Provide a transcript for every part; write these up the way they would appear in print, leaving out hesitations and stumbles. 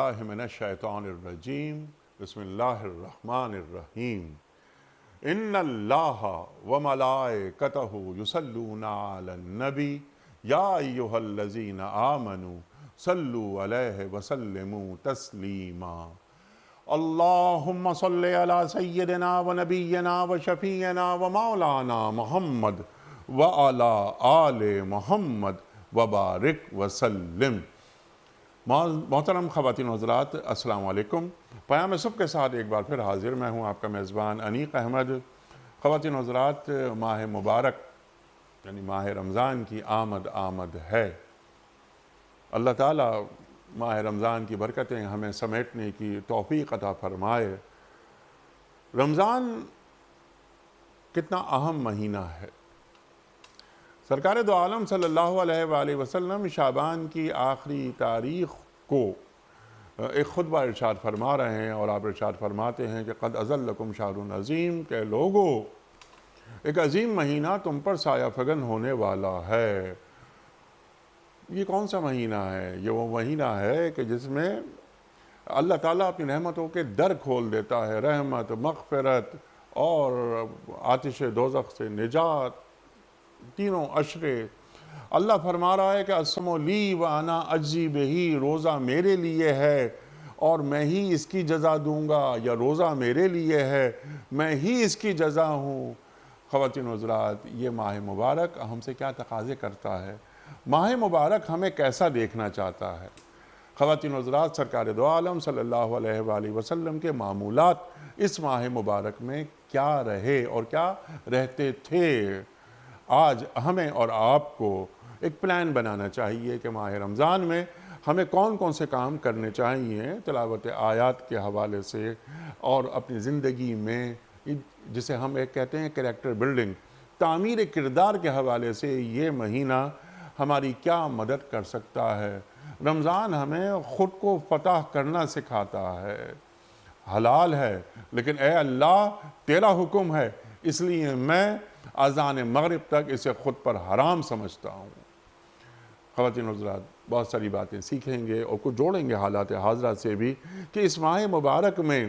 باللہ من الشیطان الرجیم بسم اللہ الرحمن الرحیم ان اللہ وملائکتہ یصلون علی النبی یا ایہا الذین آمنوا صلوا علیہ وسلموا تسلیما اللہم صلی علی سیدنا و نبینا و شفیعنا و مولانا محمد وعلی آل محمد وبارک وسلم۔ محترم خواتین و حضرات، السلام علیکم۔ پیام صبح کے ساتھ ایک بار پھر حاضر میں ہوں آپ کا میزبان انیق احمد۔ خواتین و حضرات، ماہ مبارک یعنی ماہ رمضان کی آمد ہے۔ اللہ تعالیٰ ماہ رمضان کی برکتیں ہمیں سمیٹنے کی توفیق عطا فرمائے۔ رمضان کتنا اہم مہینہ ہے۔ سرکار دو عالم صلی اللہ علیہ وآلہ وسلم شعبان کی آخری تاریخ کو ایک خطبہ ارشاد فرما رہے ہیں، اور آپ ارشاد فرماتے ہیں کہ قد اظلکم شہر عظیم، کہ لوگو ایک عظیم مہینہ تم پر سایہ فگن ہونے والا ہے۔ یہ کون سا مہینہ ہے؟ یہ وہ مہینہ ہے کہ جس میں اللہ تعالیٰ اپنی رحمتوں کے در کھول دیتا ہے، رحمت، مغفرت اور آتش دوزخ سے نجات، تینوں عشرے۔ اللہ فرما رہا ہے کہ الصوم لی وانا اجزی بہی، روزہ میرے لیے ہے اور میں ہی اس کی جزا دوں گا، یا روزہ میرے لیے ہے میں ہی اس کی جزا ہوں۔ خواتین و حضرات، یہ ماہ مبارک ہم سے کیا تقاضے کرتا ہے؟ ماہ مبارک ہمیں کیسا دیکھنا چاہتا ہے؟ خواتین و حضرات، سرکار دو عالم صلی اللہ علیہ وآلہ وسلم کے معمولات اس ماہ مبارک میں کیا رہے اور کیا رہتے تھے؟ آج ہمیں اور آپ کو ایک پلان بنانا چاہیے کہ ماہ رمضان میں ہمیں کون کون سے کام کرنے چاہیے، تلاوت آیات کے حوالے سے اور اپنی زندگی میں جسے ہم ایک کہتے ہیں کریکٹر بلڈنگ، تعمیر کردار کے حوالے سے یہ مہینہ ہماری کیا مدد کر سکتا ہے۔ رمضان ہمیں خود کو فتح کرنا سکھاتا ہے۔ حلال ہے لیکن اے اللہ تیرا حکم ہے، اس لیے میں اذان مغرب تک اسے خود پر حرام سمجھتا ہوں۔ خواتین و حضرات، بہت ساری باتیں سیکھیں گے اور کچھ جوڑیں گے حالات حاضرہ سے بھی کہ اس ماہ مبارک میں،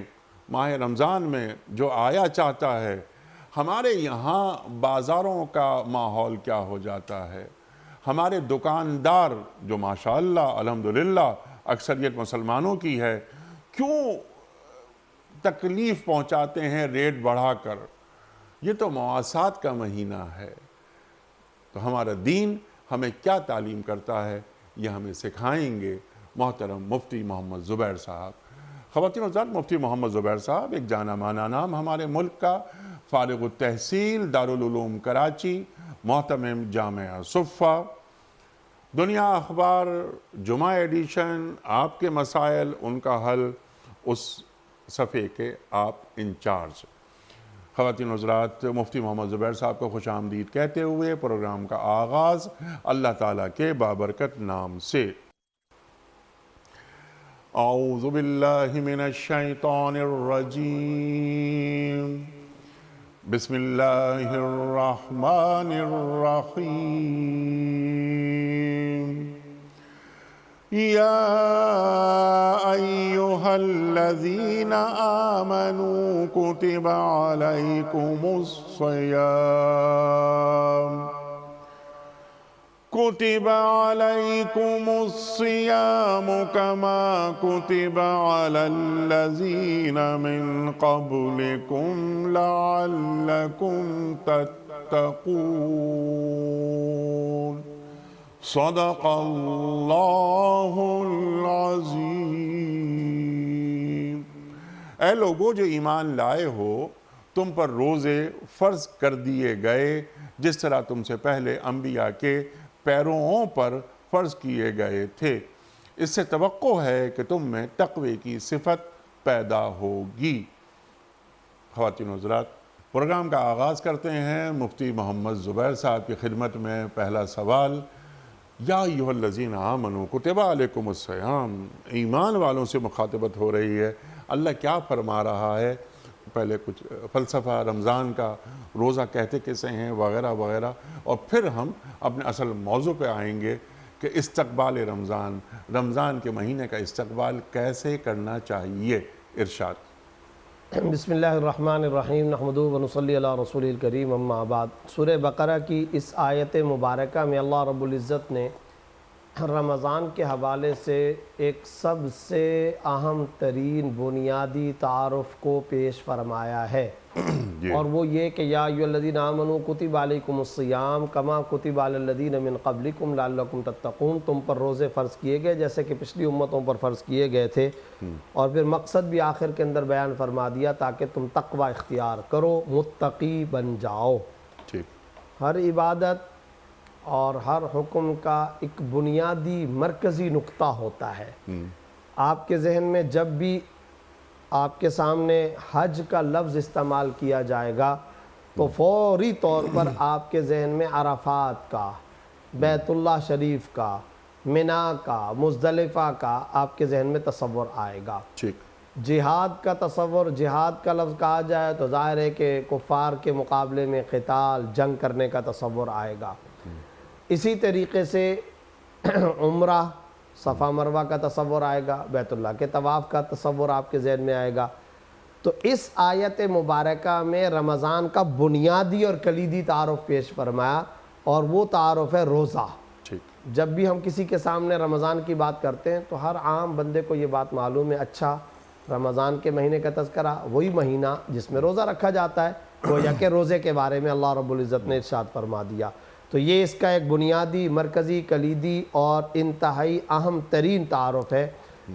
ماہ رمضان میں جو آیا چاہتا ہے، ہمارے یہاں بازاروں کا ماحول کیا ہو جاتا ہے۔ ہمارے دکاندار جو ماشاءاللہ الحمدللہ اکثریت مسلمانوں کی ہے، کیوں تکلیف پہنچاتے ہیں ریٹ بڑھا کر؟ یہ تو مواسات کا مہینہ ہے۔ تو ہمارا دین ہمیں کیا تعلیم کرتا ہے، یہ ہمیں سکھائیں گے محترم مفتی محمد زبیر صاحب۔ خواتین و حضرات، مفتی محمد زبیر صاحب ایک جانا مانا نام ہمارے ملک کا، فارغ التحصیل دارالعلوم کراچی، محتمم جامعہ صفہ، دنیا اخبار جمعہ ایڈیشن، آپ کے مسائل ان کا حل، اس صفحے کے آپ انچارج۔ خواتین و حضرات، مفتی محمد زبیر صاحب کو خوش آمدید کہتے ہوئے پروگرام کا آغاز اللہ تعالیٰ کے بابرکت نام سے۔ اعوذ باللہ من الشیطان الرجیم، بسم اللہ الرحمن الرحیم۔ یا ایہا الذین آمنوا کتب علیکم الصیام کما کتب علی الذین من قبلکم لعلکم تتقون۔ صدق اللہ العظیم۔ اے لوگو جو ایمان لائے ہو، تم پر روزے فرض کر دیے گئے جس طرح تم سے پہلے انبیاء کے پیروؤں پر فرض کیے گئے تھے، اس سے توقع ہے کہ تم میں تقوی کی صفت پیدا ہوگی۔ خواتین و حضرات، پروگرام کا آغاز کرتے ہیں مفتی محمد زبیر صاحب کی خدمت میں۔ پہلا سوال، یا ایہا الذین آمنوا کتب علیکم الصیام، ایمان والوں سے مخاطبت ہو رہی ہے۔ اللہ کیا فرما رہا ہے؟ پہلے کچھ فلسفہ رمضان کا، روزہ کہتے کیسے ہیں، وغیرہ وغیرہ، اور پھر ہم اپنے اصل موضوع پہ آئیں گے کہ استقبال رمضان، رمضان کے مہینے کا استقبال کیسے کرنا چاہیے؟ ارشاد۔ بسم اللہ الرحمن الرحیم، نحمدہ و نصلی علی رسول الکریم، اما بعد۔ سورہ بقرہ کی اس آیت مبارکہ میں اللہ رب العزت نے رمضان کے حوالے سے ایک سب سے اہم ترین بنیادی تعارف کو پیش فرمایا ہے، اور وہ یہ کہ یا ایھا الذین آمنوا کتب علیکم الصیام کما کتب علی الذین من قبلکم لعلکم تتقون، تم پر روزے فرض کیے گئے جیسے کہ پچھلی امتوں پر فرض کیے گئے تھے، اور پھر مقصد بھی آخر کے اندر بیان فرما دیا تاکہ تم تقوی اختیار کرو، متقی بن جاؤ۔ ہر عبادت اور ہر حکم کا ایک بنیادی مرکزی نقطہ ہوتا ہے۔ آپ کے ذہن میں جب بھی آپ کے سامنے حج کا لفظ استعمال کیا جائے گا تو فوری طور پر آپ کے ذہن میں عرفات کا، بیت اللہ شریف کا، منا کا، مزدلفہ کا آپ کے ذہن میں تصور آئے گا۔ جہاد کا تصور، جہاد کا لفظ کہا جائے تو ظاہر ہے کہ کفار کے مقابلے میں قتال، جنگ کرنے کا تصور آئے گا۔ اسی طریقے سے عمرہ، صفا مروہ کا تصور آئے گا، بیت اللہ کے طواف کا تصور آپ کے ذہن میں آئے گا۔ تو اس آیت مبارکہ میں رمضان کا بنیادی اور کلیدی تعارف پیش فرمایا، اور وہ تعارف ہے روزہ۔ جب بھی ہم کسی کے سامنے رمضان کی بات کرتے ہیں تو ہر عام بندے کو یہ بات معلوم ہے، اچھا رمضان کے مہینے کا تذکرہ، وہی مہینہ جس میں روزہ رکھا جاتا ہے، گویا کہ روزے کے بارے میں اللہ رب العزت نے ارشاد فرما دیا۔ تو یہ اس کا ایک بنیادی، مرکزی، کلیدی اور انتہائی اہم ترین تعارف ہے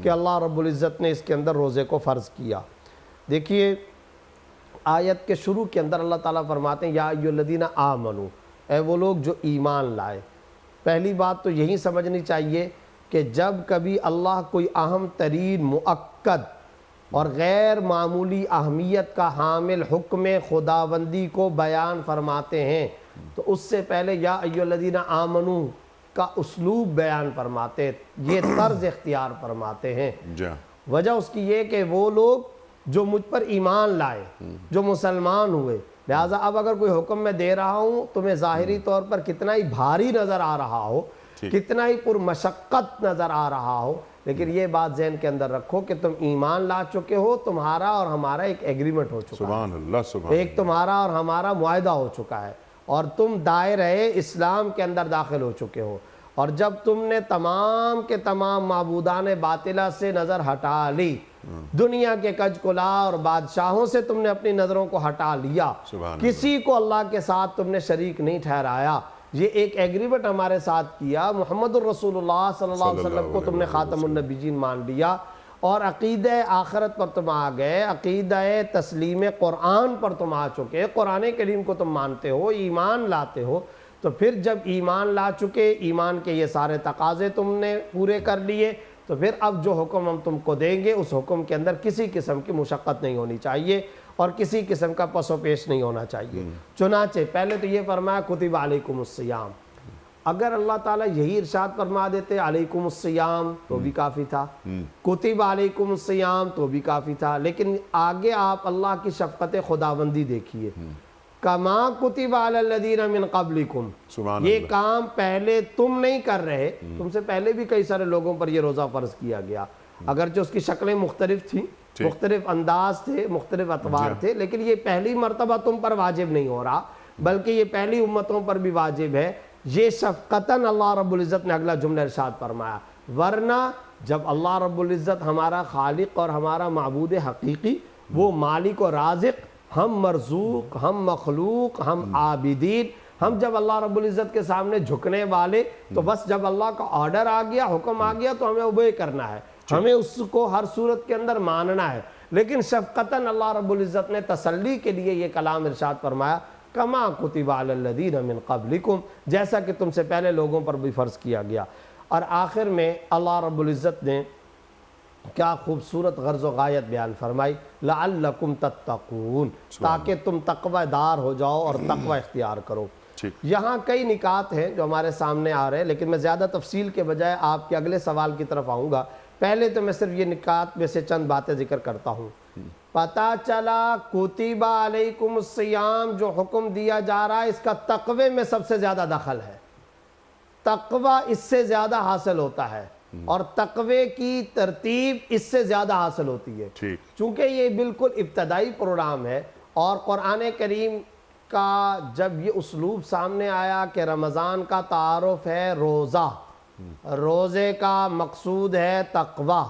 کہ اللہ رب العزت نے اس کے اندر روزے کو فرض کیا۔ دیکھیے آیت کے شروع کے اندر اللہ تعالیٰ فرماتے ہیں یا ایھا الذین آمنوا، اے وہ لوگ جو ایمان لائے۔ پہلی بات تو یہی سمجھنی چاہیے کہ جب کبھی اللہ کوئی اہم ترین، مؤکد اور غیر معمولی اہمیت کا حامل حکم خداوندی کو بیان فرماتے ہیں تو اس سے پہلے یا ایھا الذین آمنوا کا اسلوب بیان فرماتے، یہ طرز اختیار فرماتے ہیں۔ وجہ اس کی یہ کہ وہ لوگ جو مجھ پر ایمان لائے، جو مسلمان ہوئے، لہٰذا اب اگر کوئی حکم میں دے رہا ہوں تمہیں ظاہری طور پر کتنا ہی بھاری نظر آ رہا ہو، کتنا ہی پرمشقت نظر آ رہا ہو، لیکن یہ بات ذہن کے اندر رکھو کہ تم ایمان لا چکے ہو، تمہارا اور ہمارا ایک ایگریمنٹ ہو چکا ہے، ایک تمہارا اور ہمارا معاہدہ ہو چکا ہے، اور تم دائرہ اسلام کے اندر داخل ہو چکے ہو۔ اور جب تم نے تمام کے تمام معبودان باطلہ سے نظر ہٹا لی، دنیا کے کج کلا اور بادشاہوں سے تم نے اپنی نظروں کو ہٹا لیا، کسی کو اللہ کے ساتھ تم نے شریک نہیں ٹھہرایا، یہ ایک ایگریمنٹ ہمارے ساتھ کیا، محمد الرسول اللہ صلی اللہ علیہ وسلم کو تم نے خاتم النبیین مان لیا، اور عقیدہ آخرت پر تم آ گئے، عقیدہ تسلیم قرآن پر تم آ چکے، قرآن کریم کو تم مانتے ہو، ایمان لاتے ہو، تو پھر جب ایمان لا چکے، ایمان کے یہ سارے تقاضے تم نے پورے کر لیے، تو پھر اب جو حکم ہم تم کو دیں گے اس حکم کے اندر کسی قسم کی مشقت نہیں ہونی چاہیے اور کسی قسم کا پس و پیش نہیں ہونا چاہیے۔ چنانچہ پہلے تو یہ فرمایا کتب علیکم الصیام، اگر اللہ تعالیٰ یہی ارشاد فرما دیتے علیکم الصیام تو بھی کافی تھا، کتب علیکم الصیام تو بھی کافی تھا، لیکن آگے آپ اللہ کی شفقت خداوندی دیکھیے، کما کتب علی الذین من قبلکم، یہ کام پہلے تم نہیں کر رہے، تم سے پہلے بھی کئی سارے لوگوں پر یہ روزہ فرض کیا گیا، اگرچہ اس کی شکلیں مختلف تھیں، مختلف انداز تھے، مختلف اطوار تھے، لیکن یہ پہلی مرتبہ تم پر واجب نہیں ہو رہا بلکہ یہ پہلی امتوں پر بھی واجب ہے۔ یہ شفقتاً اللہ رب العزت نے اگلا جملہ ارشاد فرمایا، ورنہ جب اللہ رب العزت ہمارا خالق اور ہمارا معبود حقیقی، وہ مالک و رازق، ہم مرزوق، ہم مخلوق، ہم عابدین، ہم جب اللہ رب العزت کے سامنے جھکنے والے، تو بس جب اللہ کا آرڈر آ گیا، حکم آ گیا تو ہمیں اوبے کرنا ہے، ہمیں اس کو ہر صورت کے اندر ماننا ہے۔ لیکن شفقتاً اللہ رب العزت نے تسلی کے لیے یہ کلام ارشاد فرمایا، کما کتب علی الذین من قبلکم، جیسا کہ تم سے پہلے لوگوں پر بھی فرض کیا گیا۔ اور آخر میں اللہ رب العزت نے کیا خوبصورت غرض و غایت بیان فرمائی، لعلکم تتقون، تاکہ تم تقوی دار ہو جاؤ اور تقوی اختیار کرو۔ یہاں کئی نکات ہیں جو ہمارے سامنے آ رہے ہیں، لیکن میں زیادہ تفصیل کے بجائے آپ کے اگلے سوال کی طرف آؤں گا۔ پہلے تو میں صرف یہ نکات میں سے چند باتیں ذکر کرتا ہوں۔ پتہ چلا کتب علیکم الصیام جو حکم دیا جا رہا ہے، اس کا تقوی میں سب سے زیادہ دخل ہے۔ تقوی اس سے زیادہ حاصل ہوتا ہے اور تقوی کی ترتیب اس سے زیادہ حاصل ہوتی ہے. چونکہ یہ بالکل ابتدائی پروگرام ہے اور قرآن کریم کا جب یہ اسلوب سامنے آیا کہ رمضان کا تعارف ہے روزہ، روزے کا مقصود ہے تقوی،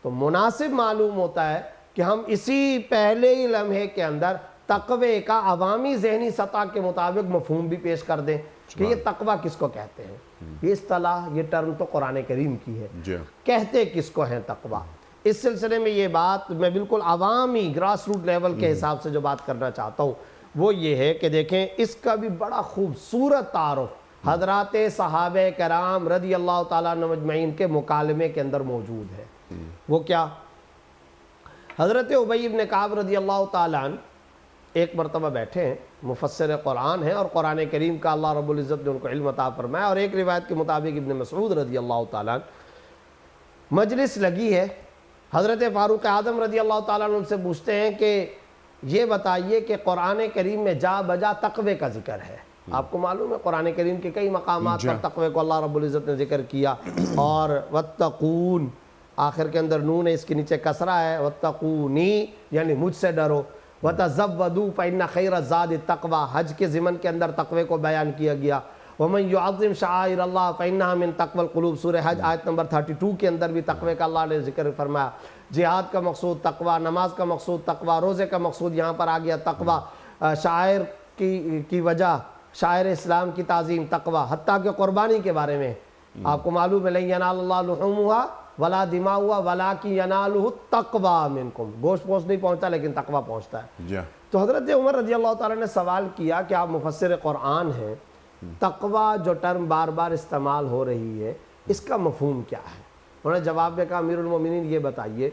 تو مناسب معلوم ہوتا ہے کہ ہم اسی پہلے ہی لمحے کے اندر تقوی کا عوامی ذہنی سطح کے مطابق مفہوم بھی پیش کر دیں کہ یہ تقوی کس کو کہتے ہیں. یہ اصطلاح، یہ ٹرم تو قرآن کریم کی ہے، کہتے کس کو ہیں تقوی. اس سلسلے میں یہ بات میں بالکل عوامی گراس روٹ لیول کے حساب سے جو بات کرنا چاہتا ہوں وہ یہ ہے کہ دیکھیں اس کا بھی بڑا خوبصورت تعارف حضرات صحابہ کرام رضی اللہ تعالیٰ عنہ اجمعین کے مکالمے کے اندر موجود ہے. وہ کیا؟ حضرت ابی بن کعب رضی اللہ تعالیٰ عنہ ایک مرتبہ بیٹھے ہیں، مفسر قرآن ہیں اور قرآن کریم کا اللہ رب العزت نے ان کو علم عطا فرمایا، اور ایک روایت کے مطابق ابن مسعود رضی اللہ تعالیٰ عنہ مجلس لگی ہے. حضرت فاروق اعظم رضی اللہ تعالیٰ عنہ ان سے پوچھتے ہیں کہ یہ بتائیے کہ قرآن کریم میں جا بجا تقوی کا ذکر ہے. آپ کو معلوم ہے قرآن کریم کے کئی مقامات پر تقوی کو اللہ رب العزت نے ذکر کیا، اور واتقون آخر کے اندر نون ہے، اس کے نیچے کسرہ ہے، واتقونی یعنی مجھ سے ڈرو، وَتَزَوَّدُوا فَإِنَّ خَيْرَ الزَّادِ التَّقْوَىٰ حج کے ضمن کے اندر تقوی کو بیان کیا گیا. وَمَنْ يُعَظِّمْ شَعَائِرَ اللَّهِ فَإِنَّهَا مِنْ تَقْوَى الْقُلُوبِ سورہ حج آیت نمبر 32 کے اندر بھی تقوی کا اللہ نے ذکر فرمایا. جہاد کا مقصود تقوی، نماز کا مقصود تقوی، روزے کا مقصود یہاں پر آ گیا تقوی، شاعر کی وجہ شاعر اسلام کی تعظیم تقوی، حتیٰ کہ قربانی کے بارے میں آپ کو معلوم ہے لَن يَنَالَ اللَّهُ لُحُومُهَا وَلَا دِمَاؤُهَا وَلَٰكِن يَنَالُهُ التَّقْوَىٰ مِنكُم. گوشت پوشت نہیں پہنچتا لیکن تقوی پہنچتا ہے. تو حضرت عمر رضی اللہ تعالیٰ نے سوال کیا کہ آپ مفسر قرآن ہیں، تقوی جو ٹرم بار بار استعمال ہو رہی ہے اس کا مفہوم کیا ہے؟ انہوں نے جواب میں کہا امیر المومنین یہ بتائیے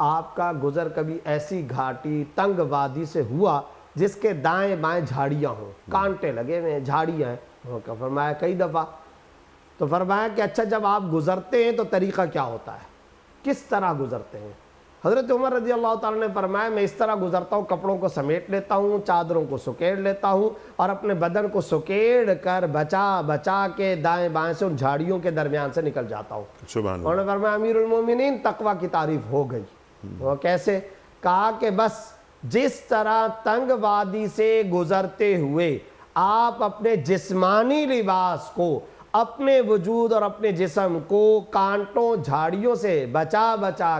آپ کا گزر کبھی ایسی گھاٹی تنگ وادی سے ہوا جس کے دائیں بائیں جھاڑیاں ہوں، کانٹے لگے ہوئے ہیں، جھاڑیاں ہیں؟ انہوں نے فرمایا کئی دفعہ. تو فرمایا کہ اچھا جب آپ گزرتے ہیں تو طریقہ کیا ہوتا ہے، کس طرح گزرتے ہیں؟ حضرت عمر رضی اللہ تعالیٰ نے فرمایا میں اس طرح گزرتا ہوں، کپڑوں کو سمیٹ لیتا ہوں، چادروں کو سکیڑ لیتا ہوں اور اپنے بدن کو سکیڑ کر بچا کے دائیں بائیں سے ان جھاڑیوں کے درمیان سے نکل جاتا ہوں. انہوں نے فرمایا امیر المومنین تقوی کی تعریف ہو گئی. وہ کیسے؟ کہا کہ بس جس طرح تنگ وادی سے گزرتے ہوئے آپ اپنے جسمانی لباس کو، اپنے وجود اور اپنے جسم کو کانٹوں جھاڑیوں سے بچا بچا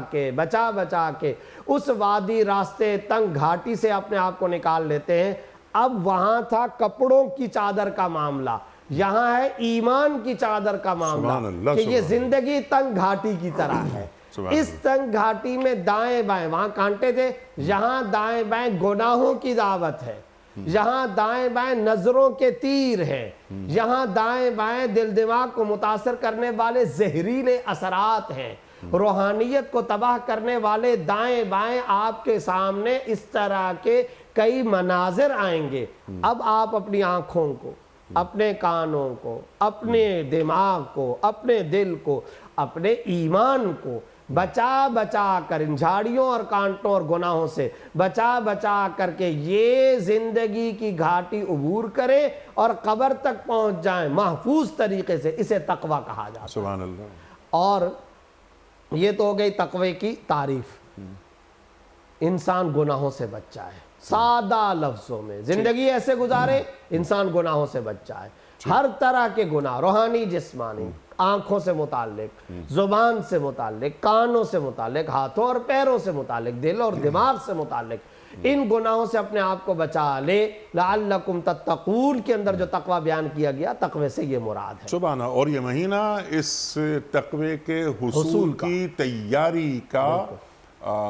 کے اس وادی راستے تنگ گھاٹی سے اپنے آپ کو نکال لیتے ہیں. اب وہاں تھا کپڑوں کی چادر کا معاملہ، یہاں ہے ایمان کی چادر کا معاملہ کہ یہ زندگی تنگ گھاٹی کی طرح ہے. اس تنگ گھاٹی میں دائیں بائیں، وہاں کانٹے تھے، یہاں دائیں بائیں گناہوں کی دعوت ہے، یہاں دائیں بائیں نظروں کے تیر ہیں، یہاں دائیں بائیں دل دماغ کو متاثر کرنے والے زہریلے اثرات ہیں، روحانیت کو تباہ کرنے والے دائیں بائیں آپ کے سامنے اس طرح کے کئی مناظر آئیں گے. اب آپ اپنی آنکھوں کو، اپنے کانوں کو، اپنے دماغ کو، اپنے دل کو، اپنے ایمان کو بچا کر ان جھاڑیوں اور کانٹوں اور گناہوں سے بچا کر کے یہ زندگی کی گھاٹی عبور کریں اور قبر تک پہنچ جائیں محفوظ طریقے سے. اسے تقوی کہا جاتا ہے. سبحان اللہ. اور یہ تو ہو گئی تقوی کی تعریف. انسان گناہوں سے بچ جائے، سادہ لفظوں میں زندگی ایسے گزارے انسان گناہوں سے بچ جائے. ہر طرح کے گناہ، روحانی جسمانی، آنکھوں سے متعلق، زبان سے متعلق، کانوں سے متعلق، ہاتھوں اور پیروں سے متعلق، دل اور دماغ سے متعلق، ان گناہوں سے اپنے آپ کو بچا لے. لعلکم تتقون کے اندر جو تقوی بیان کیا گیا، تقوی سے یہ مراد ہے. سبحان اللہ. اور یہ مہینہ اس تقوی کے حصول کی تیاری کا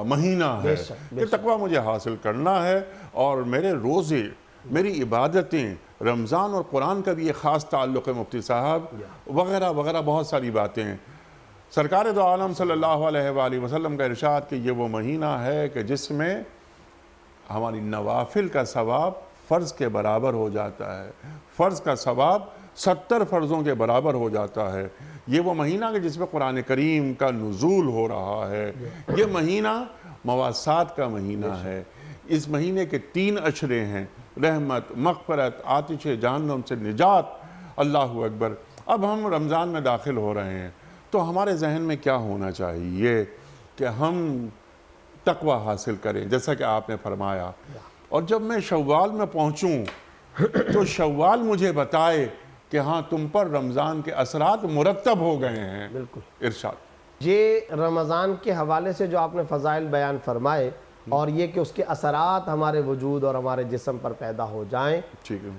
مہینہ ہے کہ تقوی مجھے حاصل کرنا ہے، اور میرے روزے، میری عبادتیں، رمضان اور قرآن کا بھی ایک خاص تعلق ہے مفتی صاحب، وغیرہ وغیرہ بہت ساری باتیں ہیں. سرکار دو عالم صلی اللہ علیہ وآلہ وسلم کا ارشاد کہ یہ وہ مہینہ ہے کہ جس میں ہماری نوافل کا ثواب فرض کے برابر ہو جاتا ہے، فرض کا ثواب 70 فرضوں کے برابر ہو جاتا ہے. یہ وہ مہینہ کہ جس میں قرآن کریم کا نزول ہو رہا ہے. یہ مہینہ مواسات کا مہینہ ہے. اس مہینے کے 3 اشرے ہیں: رحمت، مغفرت، آتش جہنم سے نجات. اللہ اکبر. اب ہم رمضان میں داخل ہو رہے ہیں تو ہمارے ذہن میں کیا ہونا چاہیے کہ ہم تقوی حاصل کریں جیسا کہ آپ نے فرمایا، اور جب میں شوال میں پہنچوں تو شوال مجھے بتائے کہ ہاں تم پر رمضان کے اثرات مرتب ہو گئے ہیں۔ بالکل ارشاد۔ یہ رمضان کے حوالے سے جو آپ نے فضائل بیان فرمائے اور یہ کہ اس کے اثرات ہمارے وجود اور ہمارے جسم پر پیدا ہو جائیں، ٹھیک ہے،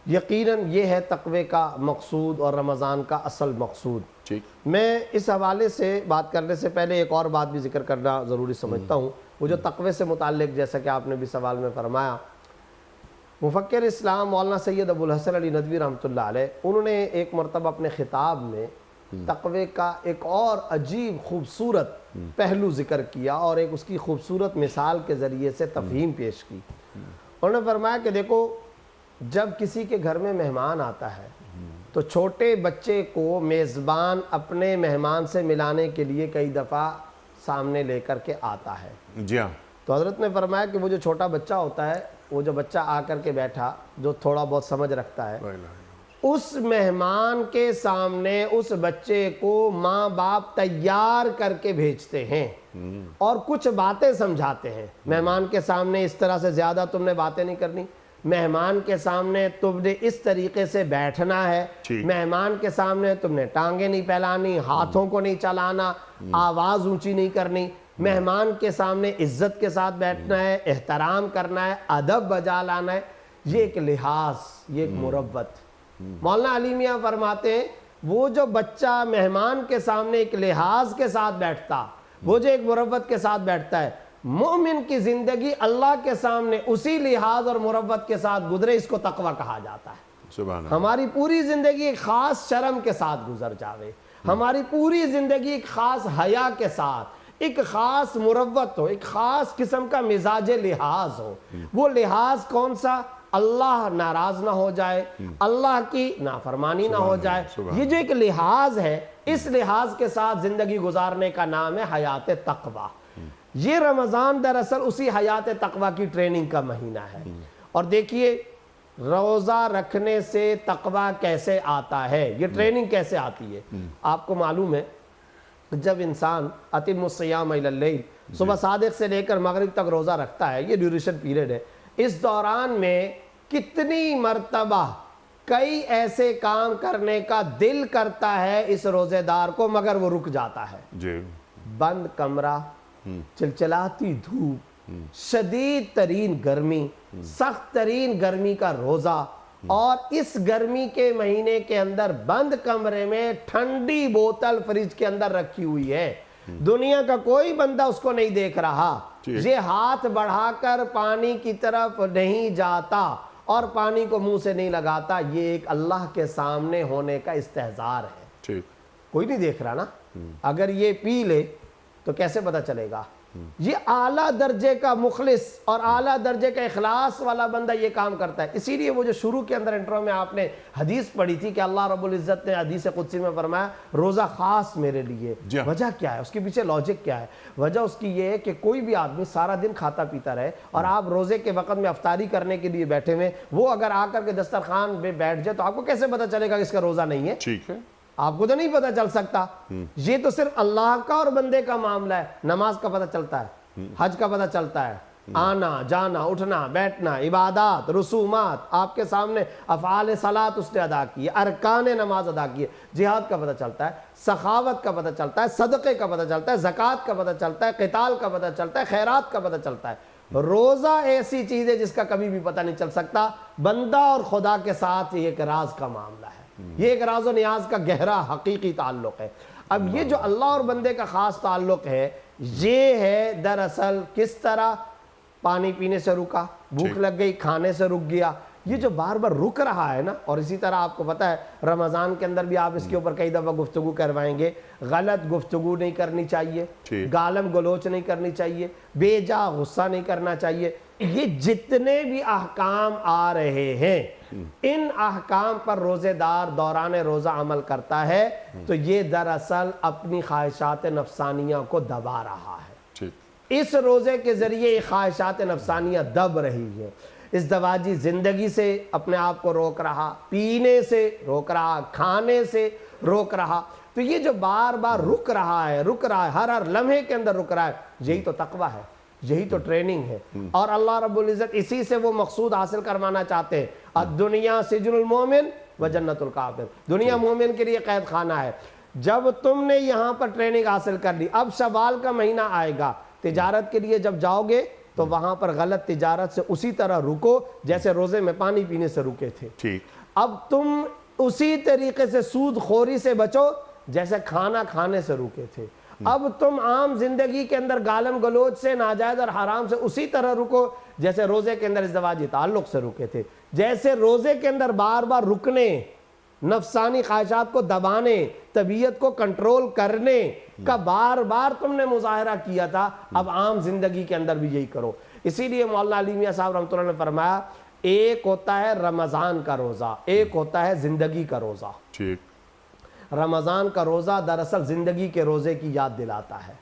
یقیناً یہ ہے تقوی کا مقصود اور رمضان کا اصل مقصود۔ ٹھیک۔ میں اس حوالے سے بات کرنے سے پہلے ایک اور بات بھی ذکر کرنا ضروری سمجھتا ہوں، وہ جو تقوی سے متعلق جیسا کہ آپ نے بھی سوال میں فرمایا، مفکر اسلام مولانا سید ابو الحسن علی ندوی رحمۃ اللہ علیہ، انہوں نے ایک مرتبہ اپنے خطاب میں تقوی کا ایک اور عجیب خوبصورت پہلو ذکر کیا اور ایک اس کی خوبصورت مثال کے ذریعے سے تفہیم پیش کی۔ انہوں نے فرمایا کہ دیکھو، جب کسی کے گھر میں مہمان آتا ہے تو چھوٹے بچے کو میزبان اپنے مہمان سے ملانے کے لیے کئی دفعہ سامنے لے کر کے آتا ہے۔ جی ہاں۔ تو حضرت نے فرمایا کہ وہ جو چھوٹا بچہ ہوتا ہے، وہ جو بچہ آ کر کے بیٹھا جو تھوڑا بہت سمجھ رکھتا ہے، اس مہمان کے سامنے اس بچے کو ماں باپ تیار کر کے بھیجتے ہیں اور کچھ باتیں سمجھاتے ہیں۔ مہمان کے سامنے اس طرح سے زیادہ تم نے باتیں نہیں کرنی، مہمان کے سامنے تم نے اس طریقے سے بیٹھنا ہے، مہمان کے سامنے تم نے ٹانگیں نہیں پھیلانی، ہاتھوں کو نہیں چلانا، آواز اونچی نہیں کرنی، مہمان کے سامنے عزت کے ساتھ بیٹھنا ہے، احترام کرنا ہے، ادب بجا لانا ہے۔ یہ ایک لحاظ، یہ ایک مروت۔ مولانا علی میاں فرماتے ہیں وہ جو بچہ مہمان کے سامنے ایک لحاظ کے ساتھ بیٹھتا، وہ جو ایک مروت کے ساتھ بیٹھتا ہے، مومن کی زندگی اللہ کے سامنے اسی لحاظ اور مروت کے ساتھ گزرے، اس کو تقوی کہا جاتا ہے۔ سبحان اللہ۔ ہماری پوری زندگی ایک خاص شرم کے ساتھ گزر جاوے، ہماری پوری زندگی ایک خاص حیا کے ساتھ، ایک خاص مروت ہو، ایک خاص قسم کا مزاج لحاظ ہو۔ وہ لحاظ کون سا؟ اللہ ناراض نہ ہو جائے، اللہ کی نافرمانی نہ ہو جائے۔ یہ جو ایک لحاظ ہے، اس لحاظ کے ساتھ زندگی گزارنے کا نام ہے حیات تقوی۔ یہ رمضان دراصل اسی حیات تقوی کی ٹریننگ کا مہینہ ہے۔ اور دیکھیے، روزہ رکھنے سے تقوی کیسے آتا ہے، یہ ٹریننگ کیسے آتی ہے۔ آپ کو معلوم ہے جب انسان اتم الصیام الی اللیل، صبح صادق سے لے کر مغرب تک روزہ رکھتا ہے، یہ ڈیوریشن پیریڈ ہے، اس دوران میں کتنی مرتبہ کئی ایسے کام کرنے کا دل کرتا ہے اس روزے دار کو، مگر وہ رک جاتا ہے۔ جی۔ بند کمرہ، چلچلاتی دھوپ، شدید ترین گرمی، سخت ترین گرمی کا روزہ، اور اس گرمی کے مہینے کے اندر بند کمرے میں ٹھنڈی بوتل فریج کے اندر رکھی ہوئی ہے، دنیا کا کوئی بندہ اس کو نہیں دیکھ رہا، یہ ہاتھ بڑھا کر پانی کی طرف نہیں جاتا اور پانی کو منہ سے نہیں لگاتا، یہ ایک اللہ کے سامنے ہونے کا استحضار ہے۔ کوئی نہیں دیکھ رہا نا، اگر یہ پی لے تو کیسے پتہ چلے گا؟ یہ اعلیٰ درجے کا مخلص اور اعلیٰ درجے کا اخلاص والا بندہ یہ کام کرتا ہے۔ اسی لیے وہ جو شروع کے اندر انٹرو میں آپ نے حدیث پڑھی تھی کہ اللہ رب العزت نے حدیث قدسی میں فرمایا روزہ خاص میرے لیے، وجہ کیا ہے؟ اس کے پیچھے لاجک کیا ہے؟ وجہ اس کی یہ ہے کہ کوئی بھی آدمی سارا دن کھاتا پیتا رہے اور آپ روزے کے وقت میں افطاری کرنے کے لیے بیٹھے ہوئے، وہ اگر آ کر کے دسترخوان پہ بیٹھ جائے تو آپ کو کیسے پتہ چلے گا کہ اس کا روزہ نہیں ہے؟ ٹھیک ہے، آپ کو تو نہیں پتہ چل سکتا۔ یہ تو صرف اللہ کا اور بندے کا معاملہ ہے۔ نماز کا پتہ چلتا ہے، حج کا پتہ چلتا ہے، آنا جانا اٹھنا بیٹھنا، عبادات رسومات آپ کے سامنے، افعال صلاۃ اس نے ادا کی، ارکان نماز ادا کی، جہاد کا پتہ چلتا ہے، سخاوت کا پتہ چلتا ہے، صدقے کا پتہ چلتا ہے، زکوٰۃ کا پتہ چلتا ہے، قتال کا پتہ چلتا ہے، خیرات کا پتہ چلتا ہے۔ روزہ ایسی چیز ہے جس کا کبھی بھی پتہ نہیں چل سکتا، بندہ اور خدا کے ساتھ یہ ایک راز کا معاملہ ہے، یہ ایک راز و نیاز کا گہرا حقیقی تعلق ہے۔ اب یہ جو اللہ اور بندے کا خاص تعلق ہے، یہ ہے دراصل کس طرح پانی پینے سے رکا، بھوک لگ گئی کھانے سے رک گیا، یہ جو بار بار رک رہا ہے نا۔ اور اسی طرح آپ کو پتہ ہے رمضان کے اندر بھی آپ اس کے اوپر کئی دفعہ گفتگو کروائیں گے، غلط گفتگو نہیں کرنی چاہیے، گالم گلوچ نہیں کرنی چاہیے، بے جا غصہ نہیں کرنا چاہیے۔ یہ جتنے بھی احکام آ رہے ہیں، ان احکام پر روزے دار دوران روزہ عمل کرتا ہے تو یہ دراصل اپنی خواہشات نفسانیہ کو دبا رہا ہے۔ اس روزے کے ذریعے یہ خواہشات نفسانیہ دب رہی ہے۔ ازدواجی زندگی سے اپنے آپ کو روک رہا، پینے سے روک رہا، کھانے سے روک رہا. تو یہ جو بار بار رک رہا ہے، ہر لمحے کے اندر رک رہا ہے، یہی تو تقویٰ ہے، یہی تو ٹریننگ ہے. اور اللہ رب العزت اسی سے وہ مقصود حاصل کروانا چاہتے ہیں. الدنیا سجن المومن و جنت الکافر. دنیا مومن کے لیے قید خانہ ہے. جب تم نے یہاں پر ٹریننگ حاصل کر لی، اب شوال کا مہینہ آئے گا، تجارت کے لیے جب جاؤ گے تو وہاں پر غلط تجارت سے اسی طرح رکو جیسے روزے میں پانی پینے سے رکے تھے. اب تم اسی طریقے سے سود خوری سے بچو جیسے کھانا کھانے سے رکے تھے. اب تم عام زندگی کے اندر گالم گلوچ سے، ناجائز اور حرام سے اسی طرح رکو جیسے روزے کے اندر ازدواجی تعلق سے رکے تھے. جیسے روزے کے اندر بار بار رکنے، نفسانی خواہشات کو دبانے، طبیعت کو کنٹرول کرنے کا بار بار تم نے مظاہرہ کیا تھا، اب عام زندگی کے اندر بھی یہی کرو. اسی لیے مولانا علی میاں صاحب رحمۃ اللہ نے فرمایا ایک ہوتا ہے رمضان کا روزہ، ایک ہوتا ہے زندگی کا روزہ. رمضان کا روزہ دراصل زندگی کے روزے کی یاد دلاتا ہے.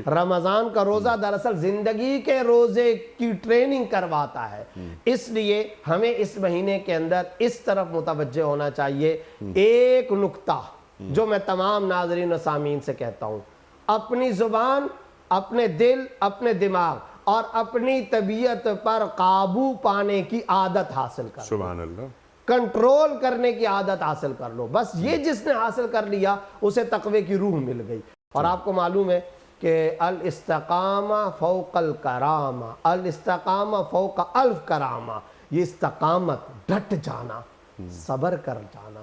رمضان کا روزہ دراصل زندگی کے روزے کی ٹریننگ کرواتا ہے. اس لیے ہمیں اس مہینے کے اندر اس طرف متوجہ ہونا چاہیے. ایک نکتہ جو میں تمام ناظرین و سامعین سے کہتا ہوں، اپنی زبان، اپنے دل، اپنے دماغ اور اپنی طبیعت پر قابو پانے کی عادت حاصل کر. سبحان اللہ. کنٹرول کرنے کی عادت حاصل کر لو. بس یہ جس نے حاصل کر لیا اسے تقوی کی روح مل گئی. اور آپ کو معلوم ہے کہ الاستقامہ فوق الکرامہ، الاستقامہ فوق الف کرامہ. یہ استقامت، ڈٹ جانا، صبر کر جانا،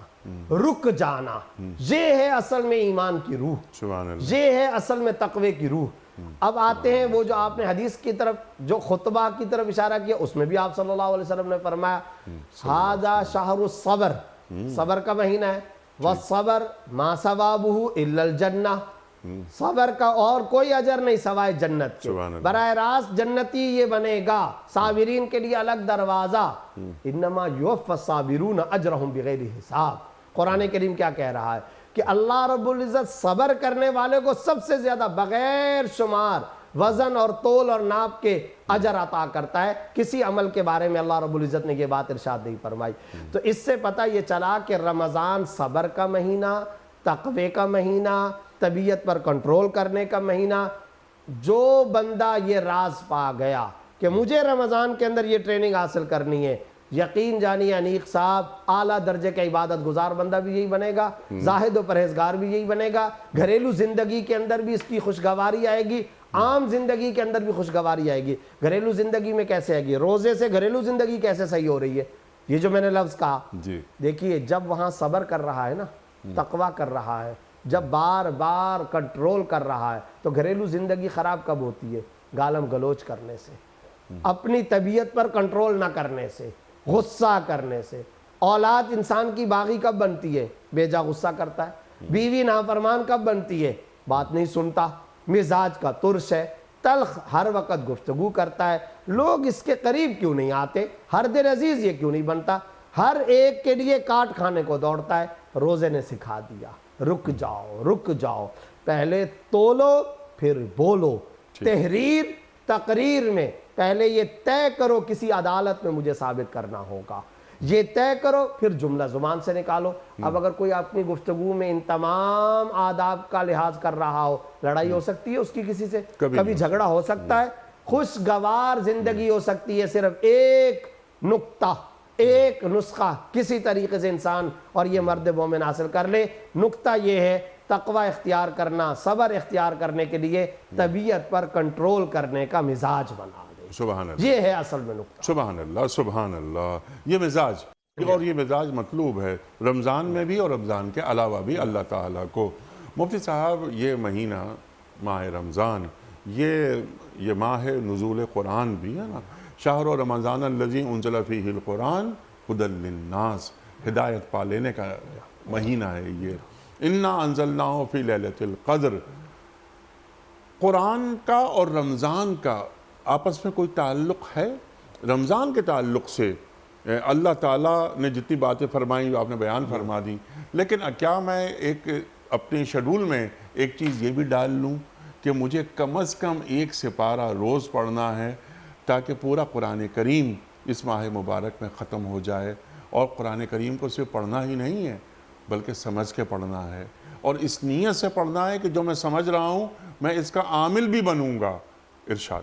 رک جانا، یہ ہے اصل میں ایمان کی روح، یہ ہے اصل میں تقوی کی روح. اب آتے ہیں وہ جو آپ نے حدیث کی طرف، جو خطبہ کی طرف اشارہ کیا، اس میں بھی آپ صلی اللہ علیہ وسلم نے فرمایا ھذا شہر الصبر، صبر کا مہینہ ہے. والصبر ما ثوابہ الا الجنہ، صبر کا اور کوئی اجر نہیں سوائے جنت کے. براہ راست جنتی یہ بنے گا، صابرین کے لیے الگ دروازہ. انما یوفی الصابرون اجرہم بغیر حساب. قرآن کریم کیا کہہ رہا ہے کہ اللہ رب العزت صبر کرنے والے کو سب سے زیادہ بغیر شمار وزن اور تول اور ناپ کے اجر عطا کرتا ہے. کسی عمل کے بارے میں اللہ رب العزت نے یہ بات ارشاد نہیں فرمائی. تو اس سے پتہ یہ چلا کہ رمضان صبر کا مہینہ، تقوی کا مہینہ، طبیعت پر کنٹرول کرنے کا مہینہ. جو بندہ یہ راز پا گیا کہ مجھے رمضان کے اندر یہ ٹریننگ حاصل کرنی ہے، یقین جانی انیق صاحب اعلیٰ درجے کا عبادت گزار بندہ بھی یہی بنے گا، زاہد و پرہیزگار بھی یہی بنے گا. گھریلو زندگی کے اندر بھی اس کی خوشگواری آئے گی، عام زندگی کے اندر بھی خوشگواری آئے گی. گھریلو زندگی میں کیسے آئے گی؟ روزے سے گھریلو زندگی کیسے صحیح ہو رہی ہے؟ یہ جو میں نے لفظ کہا، دیکھیے جب وہاں صبر کر رہا ہے نا، تقویٰ کر رہا ہے، جب بار بار کنٹرول کر رہا ہے، تو گھریلو زندگی خراب کب ہوتی ہے؟ گالم گلوچ کرنے سے، اپنی طبیعت پر کنٹرول نہ کرنے سے، غصہ کرنے سے. اولاد انسان کی باغی کب بنتی ہے؟ بے جا غصہ کرتا ہے. بیوی نافرمان کب بنتی ہے؟ بات نہیں سنتا، مزاج کا ترش ہے، تلخ ہر وقت گفتگو کرتا ہے. لوگ اس کے قریب کیوں نہیں آتے؟ ہر دل عزیز یہ کیوں نہیں بنتا؟ ہر ایک کے لیے کاٹ کھانے کو دوڑتا ہے. روزے نے سکھا دیا رک جاؤ، رک جاؤ، پہلے تولو پھر بولو. تحریر تقریر میں پہلے یہ طے کرو کسی عدالت میں مجھے ثابت کرنا ہوگا، یہ طے کرو پھر جملہ زبان سے نکالو. اب اگر کوئی اپنی گفتگو میں ان تمام آداب کا لحاظ کر رہا ہو، لڑائی ہو سکتی ہے اس کی کسی سے، کبھی جھگڑا ہو سکتا ہے، خوشگوار زندگی ہو سکتی ہے. صرف ایک نقطہ، ایک نسخہ کسی طریقے سے انسان اور یہ مرد مومن حاصل کر لے. نقطہ یہ ہے تقوی اختیار کرنا، صبر اختیار کرنے کے لیے طبیعت پر کنٹرول کرنے کا مزاج بنا دے. سبحان اللہ. یہ ہے اصل میں نقطہ. سبحان اللہ، سبحان اللہ. یہ مزاج، اور یہ مزاج مطلوب ہے رمضان میں بھی اور رمضان کے علاوہ بھی اللہ تعالیٰ کو. مفتی صاحب، یہ مہینہ ماہ رمضان، یہ ماہ نزول قرآن بھی ہے نا. شہر رمضان الذی انزل فیہ القرآن ھدی للناس، ہدایت پا لینے کا مہینہ ہے یہ. انا انزلناہ فی لیلۃ القدر. قرآن کا اور رمضان کا آپس میں کوئی تعلق ہے؟ رمضان کے تعلق سے اللہ تعالیٰ نے جتنی باتیں فرمائیں آپ نے بیان فرما دی، لیکن کیا میں ایک اپنے شیڈول میں ایک چیز یہ بھی ڈال لوں کہ مجھے کم از کم ایک سپارہ روز پڑھنا ہے تاکہ پورا قرآن کریم اس ماہ مبارک میں ختم ہو جائے، اور قرآن کریم کو صرف پڑھنا ہی نہیں ہے بلکہ سمجھ کے پڑھنا ہے، اور اس نیت سے پڑھنا ہے کہ جو میں سمجھ رہا ہوں میں اس کا عامل بھی بنوں گا۔ ارشاد۔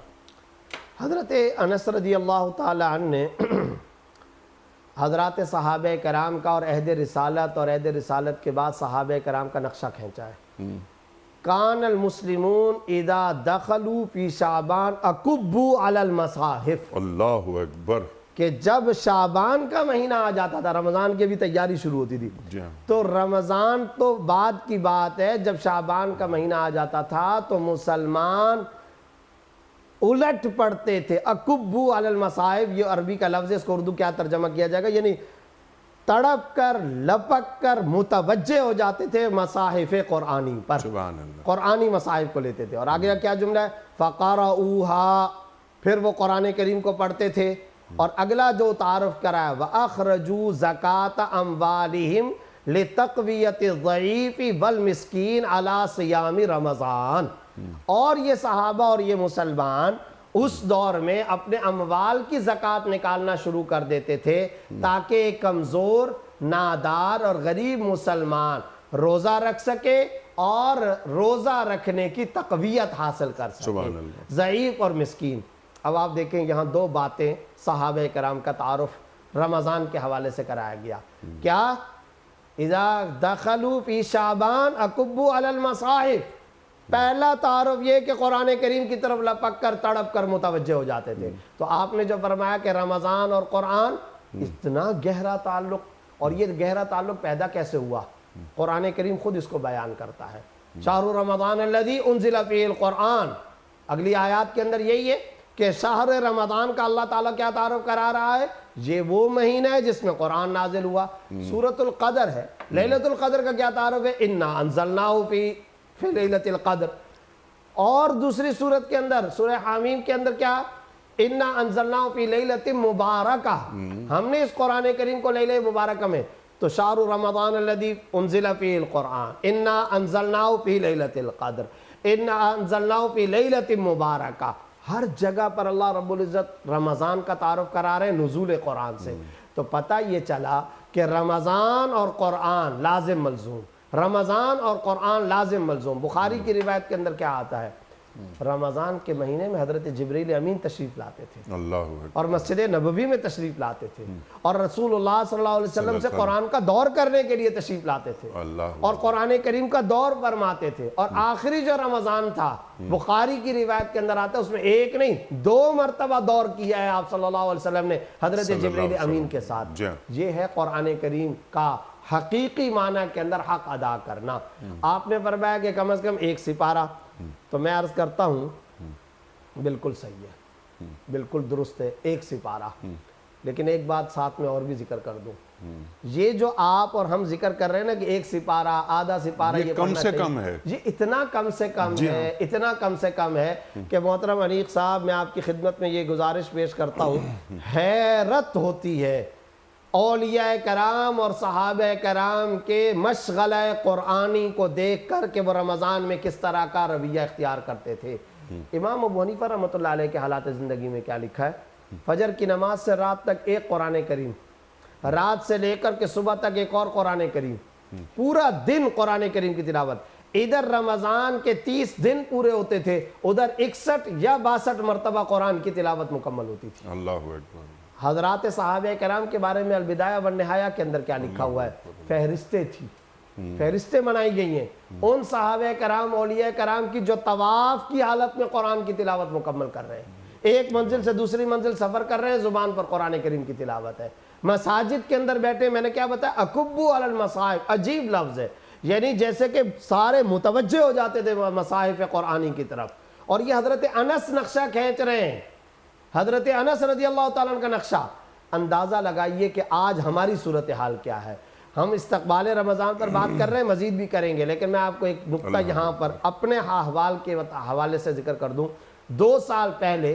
حضرت انس رضی اللہ تعالی عنہ نے حضرات صحابہ کرام کا اور عہد رسالت اور عہد رسالت کے بعد صحابہ کرام کا نقشہ کھینچا ہے۔ کان المسلمون اذا دخلوا فی شعبان اکبوا علی المصاحف، اللہ اکبر۔ کہ جب شعبان کا مہینہ آ جاتا تھا، رمضان کی بھی تیاری شروع ہوتی تھی، جی ہاں۔ تو رمضان تو بعد کی بات ہے، جب شعبان کا مہینہ آ جاتا تھا تو مسلمان الٹ پڑھتے تھے۔ اکبو علی المصائب، یہ عربی کا لفظ ہے، اس کو اردو کیا ترجمہ کیا جائے گا، یعنی تڑپ کر لپک کر متوجہ ہو جاتے تھے مصاحف قرآنی پر، سبحان اللہ۔ قرآنی مصاحف کو لیتے تھے۔ اور آگے کیا جملہ ہے، فَقَرَؤُوهَا، پھر وہ قرآن کریم کو پڑھتے تھے۔ اور اگلا جو تعارف کرایا، وَأَخْرَجُوا زَكَاةَ أَمْوَالِهِمْ لِتَقْوِيَةِ الضَّعِيفِ وَالْمِسْكِينِ عَلَى صِيَامِ رمضان۔ اور یہ صحابہ اور یہ مسلمان اس دور میں اپنے اموال کی زکوٰۃ نکالنا شروع کر دیتے تھے تاکہ ایک کمزور، نادار اور غریب مسلمان روزہ رکھ سکے اور روزہ رکھنے کی تقویت حاصل کر سبحان سکے، اللہ۔ ضعیف اور مسکین۔ اب آپ دیکھیں یہاں دو باتیں صحابہ کرام کا تعارف رمضان کے حوالے سے کرایا گیا۔ کیا؟ اذا دخلوا فی شعبان اکبوا علی المصاحف، پہلا تعارف یہ کہ قرآن کریم کی طرف لپک کر تڑپ کر متوجہ ہو جاتے تھے۔ تو آپ نے جو فرمایا کہ رمضان اور قرآن اتنا گہرا تعلق، اور یہ گہرا تعلق پیدا کیسے ہوا؟ قرآن کریم خود اس کو بیان کرتا ہے، شہر رمضان الذی انزل فیہ القرآن۔ اگلی آیات کے اندر یہی ہے کہ شہر رمضان کا اللہ تعالیٰ کیا تعارف کرا رہا ہے، یہ وہ مہینہ ہے جس میں قرآن نازل ہوا۔ سورۃ القدر ہے، لیلۃ القدر کا کیا تعارف ہے، انا انزلناہ فی لیلۃ القدر۔ اور دوسری سورت کے اندر، سورہ حامیم کے اندر کیا، انا انزلناہ فی لیلۃ مبارکہ، ہم نے اس قرآن کریم کو لیلہ مبارکہ میں، تو شہر رمضان الذی انزل فیہ القرآن، انا انزلناہ فی لیلۃ القدر، انا انزلناہ فی لیلۃ مبارکہ۔ ہر جگہ پر اللہ رب العزت رمضان کا تعارف کرا رہے ہیں نزول قرآن سے۔ تو پتہ یہ چلا کہ رمضان اور قرآن لازم ملزوم، رمضان اور قرآن لازم ملزوم۔ بخاری کی روایت کے اندر کیا آتا ہے، رمضان کے مہینے میں حضرت جبریل امین تشریف لاتے تھے اللہ اکبر۔ اور مسجد نبوی میں تشریف لاتے تھے، اور رسول اللہ صلی اللہ علیہ وسلم سے قرآن کا دور کرنے کے لیے تشریف لاتے تھے، اللہ اور قرآن کریم کا دور فرماتے تھے۔ اور آخری جو رمضان تھا، بخاری کی روایت کے اندر آتا ہے، اس میں ایک نہیں 2 مرتبہ دور کیا ہے آپ صلی اللہ علیہ وسلم نے حضرت جبریل امین کے ساتھ۔ یہ ہے قرآن کریم کا حقیقی معنی کے اندر حق ادا کرنا۔ آپ نے فرمایا کہ کم از کم 1 سپارہ، تو میں عرض کرتا ہوں بالکل صحیح ہے، بالکل درست ہے، 1 سپارہ۔ لیکن ایک بات ساتھ میں اور بھی ذکر کر دوں، یہ جو آپ اور ہم ذکر کر رہے ہیں نا کہ 1 سپارہ، آدھا سپارہ، یہ کم سے کم ہے، یہ اتنا کم سے کم ہے، اتنا کم سے کم ہے کہ محترم انیق صاحب، میں آپ کی خدمت میں یہ گزارش پیش کرتا ہوں، حیرت ہوتی ہے اولیاء کرام اور صحابہ کرام کے مشغلہ قرآنی کو دیکھ کر کہ وہ رمضان میں کس طرح کا رویہ اختیار کرتے تھے۔ امام ابو حنیفہ رحمۃ اللہ علیہ کے حالات زندگی میں کیا لکھا ہے، فجر کی نماز سے رات تک 1 قرآن کریم، رات سے لے کر کے صبح تک 1 اور قرآن کریم، پورا دن قرآن کریم کی تلاوت۔ ادھر رمضان کے 30 دن پورے ہوتے تھے، ادھر 61 یا 62 مرتبہ قرآن کی تلاوت مکمل ہوتی تھی۔ اللہ اکبر۔ حضرات صحابہ کرام کے بارے میں البدایہ والنہایہ کے اندر کیا لکھا ہوا ہے، فہرستیں تھی، فہرستیں بنائی گئی ہیں ان صحابہ کرام اولیاء کرام کی جو طواف کی حالت میں قرآن کی تلاوت مکمل کر رہے ہیں، ایک منزل سے دوسری منزل سفر کر رہے ہیں، زبان پر قرآن کریم کی تلاوت ہے، مساجد کے اندر بیٹھے، میں نے کیا بتایا، اکبو علی المصاحف، عجیب لفظ ہے، یعنی جیسے کہ سارے متوجہ ہو جاتے تھے مصاحف قرآنی کی طرف۔ اور یہ حضرت انس نقشہ کھینچ رہے ہیں، حضرت انس رضی اللہ تعالیٰ عنہ کا نقشہ۔ اندازہ لگائیے کہ آج ہماری صورتحال کیا ہے۔ ہم استقبال رمضان پر بات کر رہے ہیں، مزید بھی کریں گے، لیکن میں آپ کو ایک نقطہ یہاں پر اپنے احوال کے حوالے سے ذکر کر دوں۔ 2 سال پہلے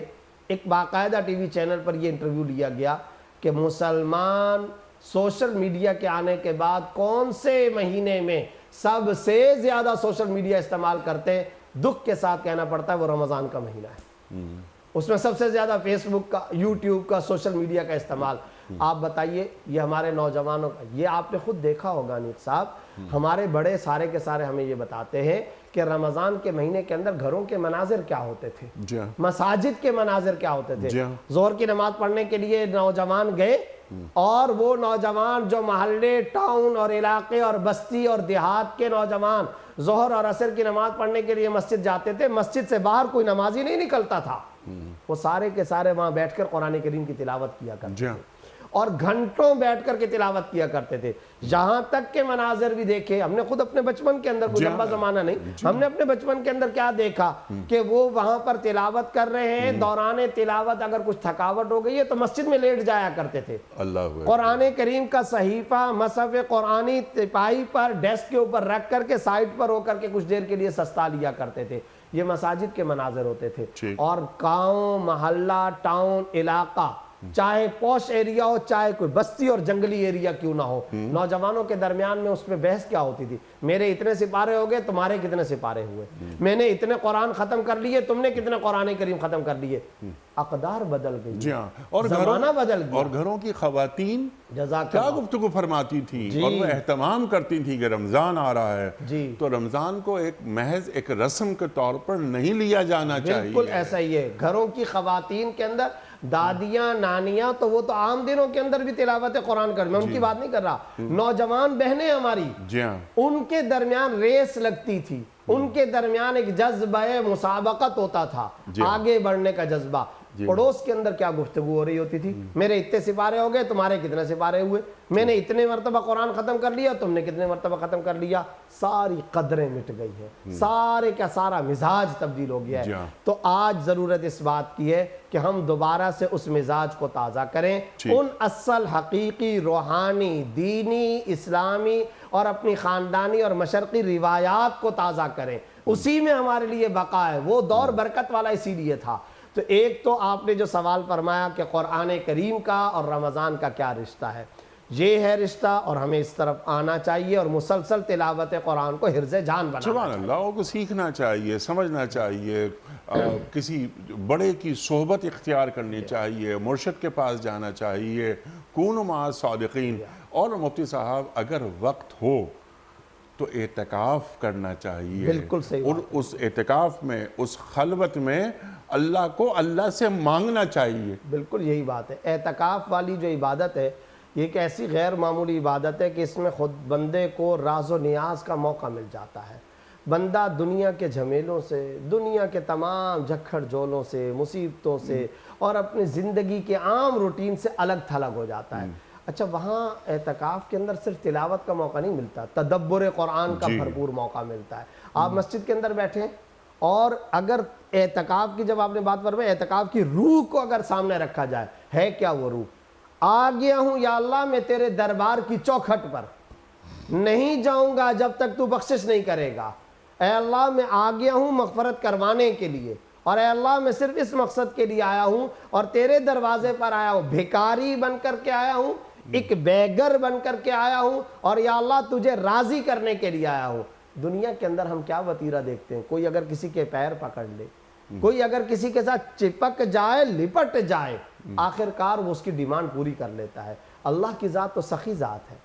ایک باقاعدہ ٹی وی چینل پر یہ انٹرویو لیا گیا کہ مسلمان سوشل میڈیا کے آنے کے بعد کون سے مہینے میں سب سے زیادہ سوشل میڈیا استعمال کرتے ہیں، دکھ کے ساتھ کہنا پڑتا ہے وہ رمضان کا مہینہ ہے۔ اس میں سب سے زیادہ فیس بک کا، یوٹیوب کا، سوشل میڈیا کا استعمال۔ آپ بتائیے یہ ہمارے نوجوانوں کا، یہ آپ نے خود دیکھا ہوگا انیس صاحب، ہمارے بڑے سارے کے سارے ہمیں یہ بتاتے ہیں کہ رمضان کے مہینے کے اندر گھروں کے مناظر کیا ہوتے تھے، مساجد کے مناظر کیا ہوتے تھے۔ ظہر کی نماز پڑھنے کے لیے نوجوان گئے، اور وہ نوجوان جو محلے، ٹاؤن اور علاقے اور بستی اور دیہات کے نوجوان ظہر اور عصر کی نماز پڑھنے کے لیے مسجد جاتے تھے، مسجد سے باہر کوئی نمازی نہیں نکلتا تھا، وہ سارے کے سارے وہاں بیٹھ کر قرآن کریم کی تلاوت کیا کرتے تھے، اور گھنٹوں بیٹھ کر کے تلاوت کیا کرتے تھے۔ یہاں تک کے مناظر بھی دیکھے ہم نے خود اپنے بچپن کے اندر، کوئی لمبا زمانہ نہیں، ہم نے اپنے بچپن کے اندر کیا دیکھا کہ وہ وہاں پر تلاوت کر رہے ہیں، دوران تلاوت اگر کچھ تھکاوٹ ہو گئی ہے تو مسجد میں لیٹ جایا کرتے تھے، قرآن کریم کا صحیفہ مصحف قرآنی تپائی پر ڈیسک کے اوپر رکھ کر کے سائڈ پر ہو کر کے کچھ دیر کے لیے سستا لیا کرتے تھے۔ یہ مساجد کے مناظر ہوتے تھے، اور گاؤں، محلہ، ٹاؤن، علاقہ، چاہے پوش ایریا ہو، چاہے کوئی بستی اور جنگلی ایریا کیوں نہ ہو، نوجوانوں کے درمیان میں اس میں بحث کیا ہوتی تھی، میرے اتنے سپارے ہو گئے، تمہارے کتنے سپارے ہوئے، میں نے اتنے قرآن ختم کر لیے، تم نے کتنے قرآن کریم ختم کر لیے۔ اقدار بدل گئی، اور زمانہ بدل گیا، اور گھروں کی خواتین کیا گفتگو فرماتی تھیں، اور وہ اہتمام کرتی تھیں کہ رمضان آ رہا ہے تو رمضان کو ایک محض ایک رسم کے طور پر نہیں لیا جانا چاہیے۔ بالکل ایسا ہی ہے، گھروں کی خواتین کے اندر دادیاں، نانیاں، تو وہ تو عام دنوں کے اندر بھی تلاوت قرآن کر، میں ان کی بات نہیں کر رہا، نوجوان بہنیں ہماری، ان کے درمیان ریس لگتی تھی، ان کے درمیان ایک جذبہ مسابقت ہوتا تھا، آگے بڑھنے کا جذبہ۔ پڑوس کے اندر کیا گفتگو ہو رہی ہوتی تھی، میرے اتنے سپارے ہو گئے، تمہارے کتنے سپارے ہوئے، میں نے اتنے مرتبہ قرآن ختم کر لیا، تم نے کتنے مرتبہ ختم کر لیا۔ ساری قدریں مٹ گئی ہیں، سارے کا سارا مزاج تبدیل ہو گیا ہے۔ تو آج ضرورت اس بات کی ہے کہ ہم دوبارہ سے اس مزاج کو تازہ کریں، ان اصل حقیقی روحانی دینی اسلامی اور اپنی خاندانی اور مشرقی روایات کو تازہ کریں، اسی میں ہمارے لیے بقا ہے۔ وہ دور برکت والا اسی لیے تھا۔ تو ایک تو آپ نے جو سوال فرمایا کہ قرآن کریم کا اور رمضان کا کیا رشتہ ہے، یہ ہے رشتہ، اور ہمیں اس طرف آنا چاہیے اور مسلسل تلاوت قرآن کو حرز جان بنانا چاہیے۔ سبحان اللہ، کو سیکھنا چاہیے، سمجھنا چاہیے، کسی بڑے کی صحبت اختیار کرنی چاہیے، مرشد کے پاس جانا چاہیے، کونوا مع الصادقین۔ اور مفتی صاحب اگر وقت ہو تو اعتکاف کرنا چاہیے، بالکل صحیح، اور اس اعتکاف میں، اس خلوت میں اللہ کو اللہ سے مانگنا چاہیے۔ بالکل یہی بات ہے۔ اعتکاف والی جو عبادت ہے یہ ایک ایسی غیر معمولی عبادت ہے کہ اس میں خود بندے کو راز و نیاز کا موقع مل جاتا ہے۔ بندہ دنیا کے جھمیلوں سے، دنیا کے تمام جھکڑ جھولوں سے، مصیبتوں سے اور اپنی زندگی کے عام روٹین سے الگ تھلگ ہو جاتا ہے۔ اچھا، وہاں اعتکاف کے اندر صرف تلاوت کا موقع نہیں ملتا، تدبر قرآن کا بھرپور موقع ملتا ہے۔ آپ مسجد کے اندر بیٹھیں، اور اگر اعتکاف کی جب آپ نے بات فرمائی، اعتکاف کی روح کو اگر سامنے رکھا جائے، ہے کیا وہ روح؟ آ گیا ہوں یا اللہ میں تیرے دربار کی چوکھٹ پر، نہیں جاؤں گا جب تک تو بخشش نہیں کرے گا۔ اے اللہ میں آ گیا ہوں مغفرت کروانے کے لیے، اور اے اللہ میں صرف اس مقصد کے لیے آیا ہوں اور تیرے دروازے پر آیا ہوں، بھکاری بن کر کے آیا ہوں، ایک بیگر بن کر کے آیا ہوں، اور یا اللہ تجھے راضی کرنے کے لیے آیا ہوں۔ دنیا کے اندر ہم کیا وتیرہ دیکھتے ہیں، کوئی اگر کسی کے پیر پکڑ لے، کوئی اگر کسی کے ساتھ چپک جائے، لپٹ جائے، آخر کار وہ اس کی ڈیمانڈ پوری کر لیتا ہے۔ اللہ کی ذات تو سخی ذات ہے،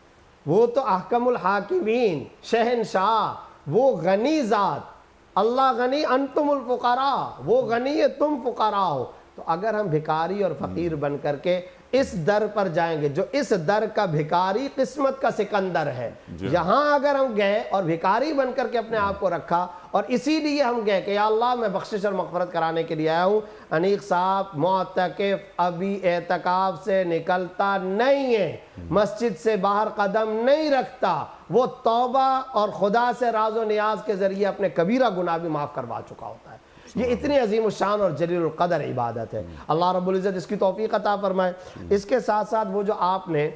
وہ تو احکم الحاکمین، شہنشاہ، وہ غنی ذات، اللہ غنی انتم الفقراء، وہ غنی ہے تم فقراء ہو۔ تو اگر ہم بھکاری اور فقیر بن کر کے اس در پر جائیں گے، جو اس در کا بھکاری قسمت کا سکندر ہے، یہاں اگر ہم گئے اور بھکاری بن کر کے اپنے آپ کو رکھا، اور اسی لیے ہم گئے کہ یا اللہ میں بخشش اور مغفرت کرانے کے لیے آیا ہوں۔ انیق صاحب معتکف ابھی اعتکاف سے نکلتا نہیں ہے، مسجد سے باہر قدم نہیں رکھتا، وہ توبہ اور خدا سے راز و نیاز کے ذریعے اپنے کبیرہ گناہ بھی معاف کروا چکا ہوتا ہے۔ یہ اتنی عظیم الشان اور جلیل القدر عبادت ہے، اللہ رب العزت اس کی توفیق عطا فرمائے۔ اس کے ساتھ ساتھ وہ جو آپ نے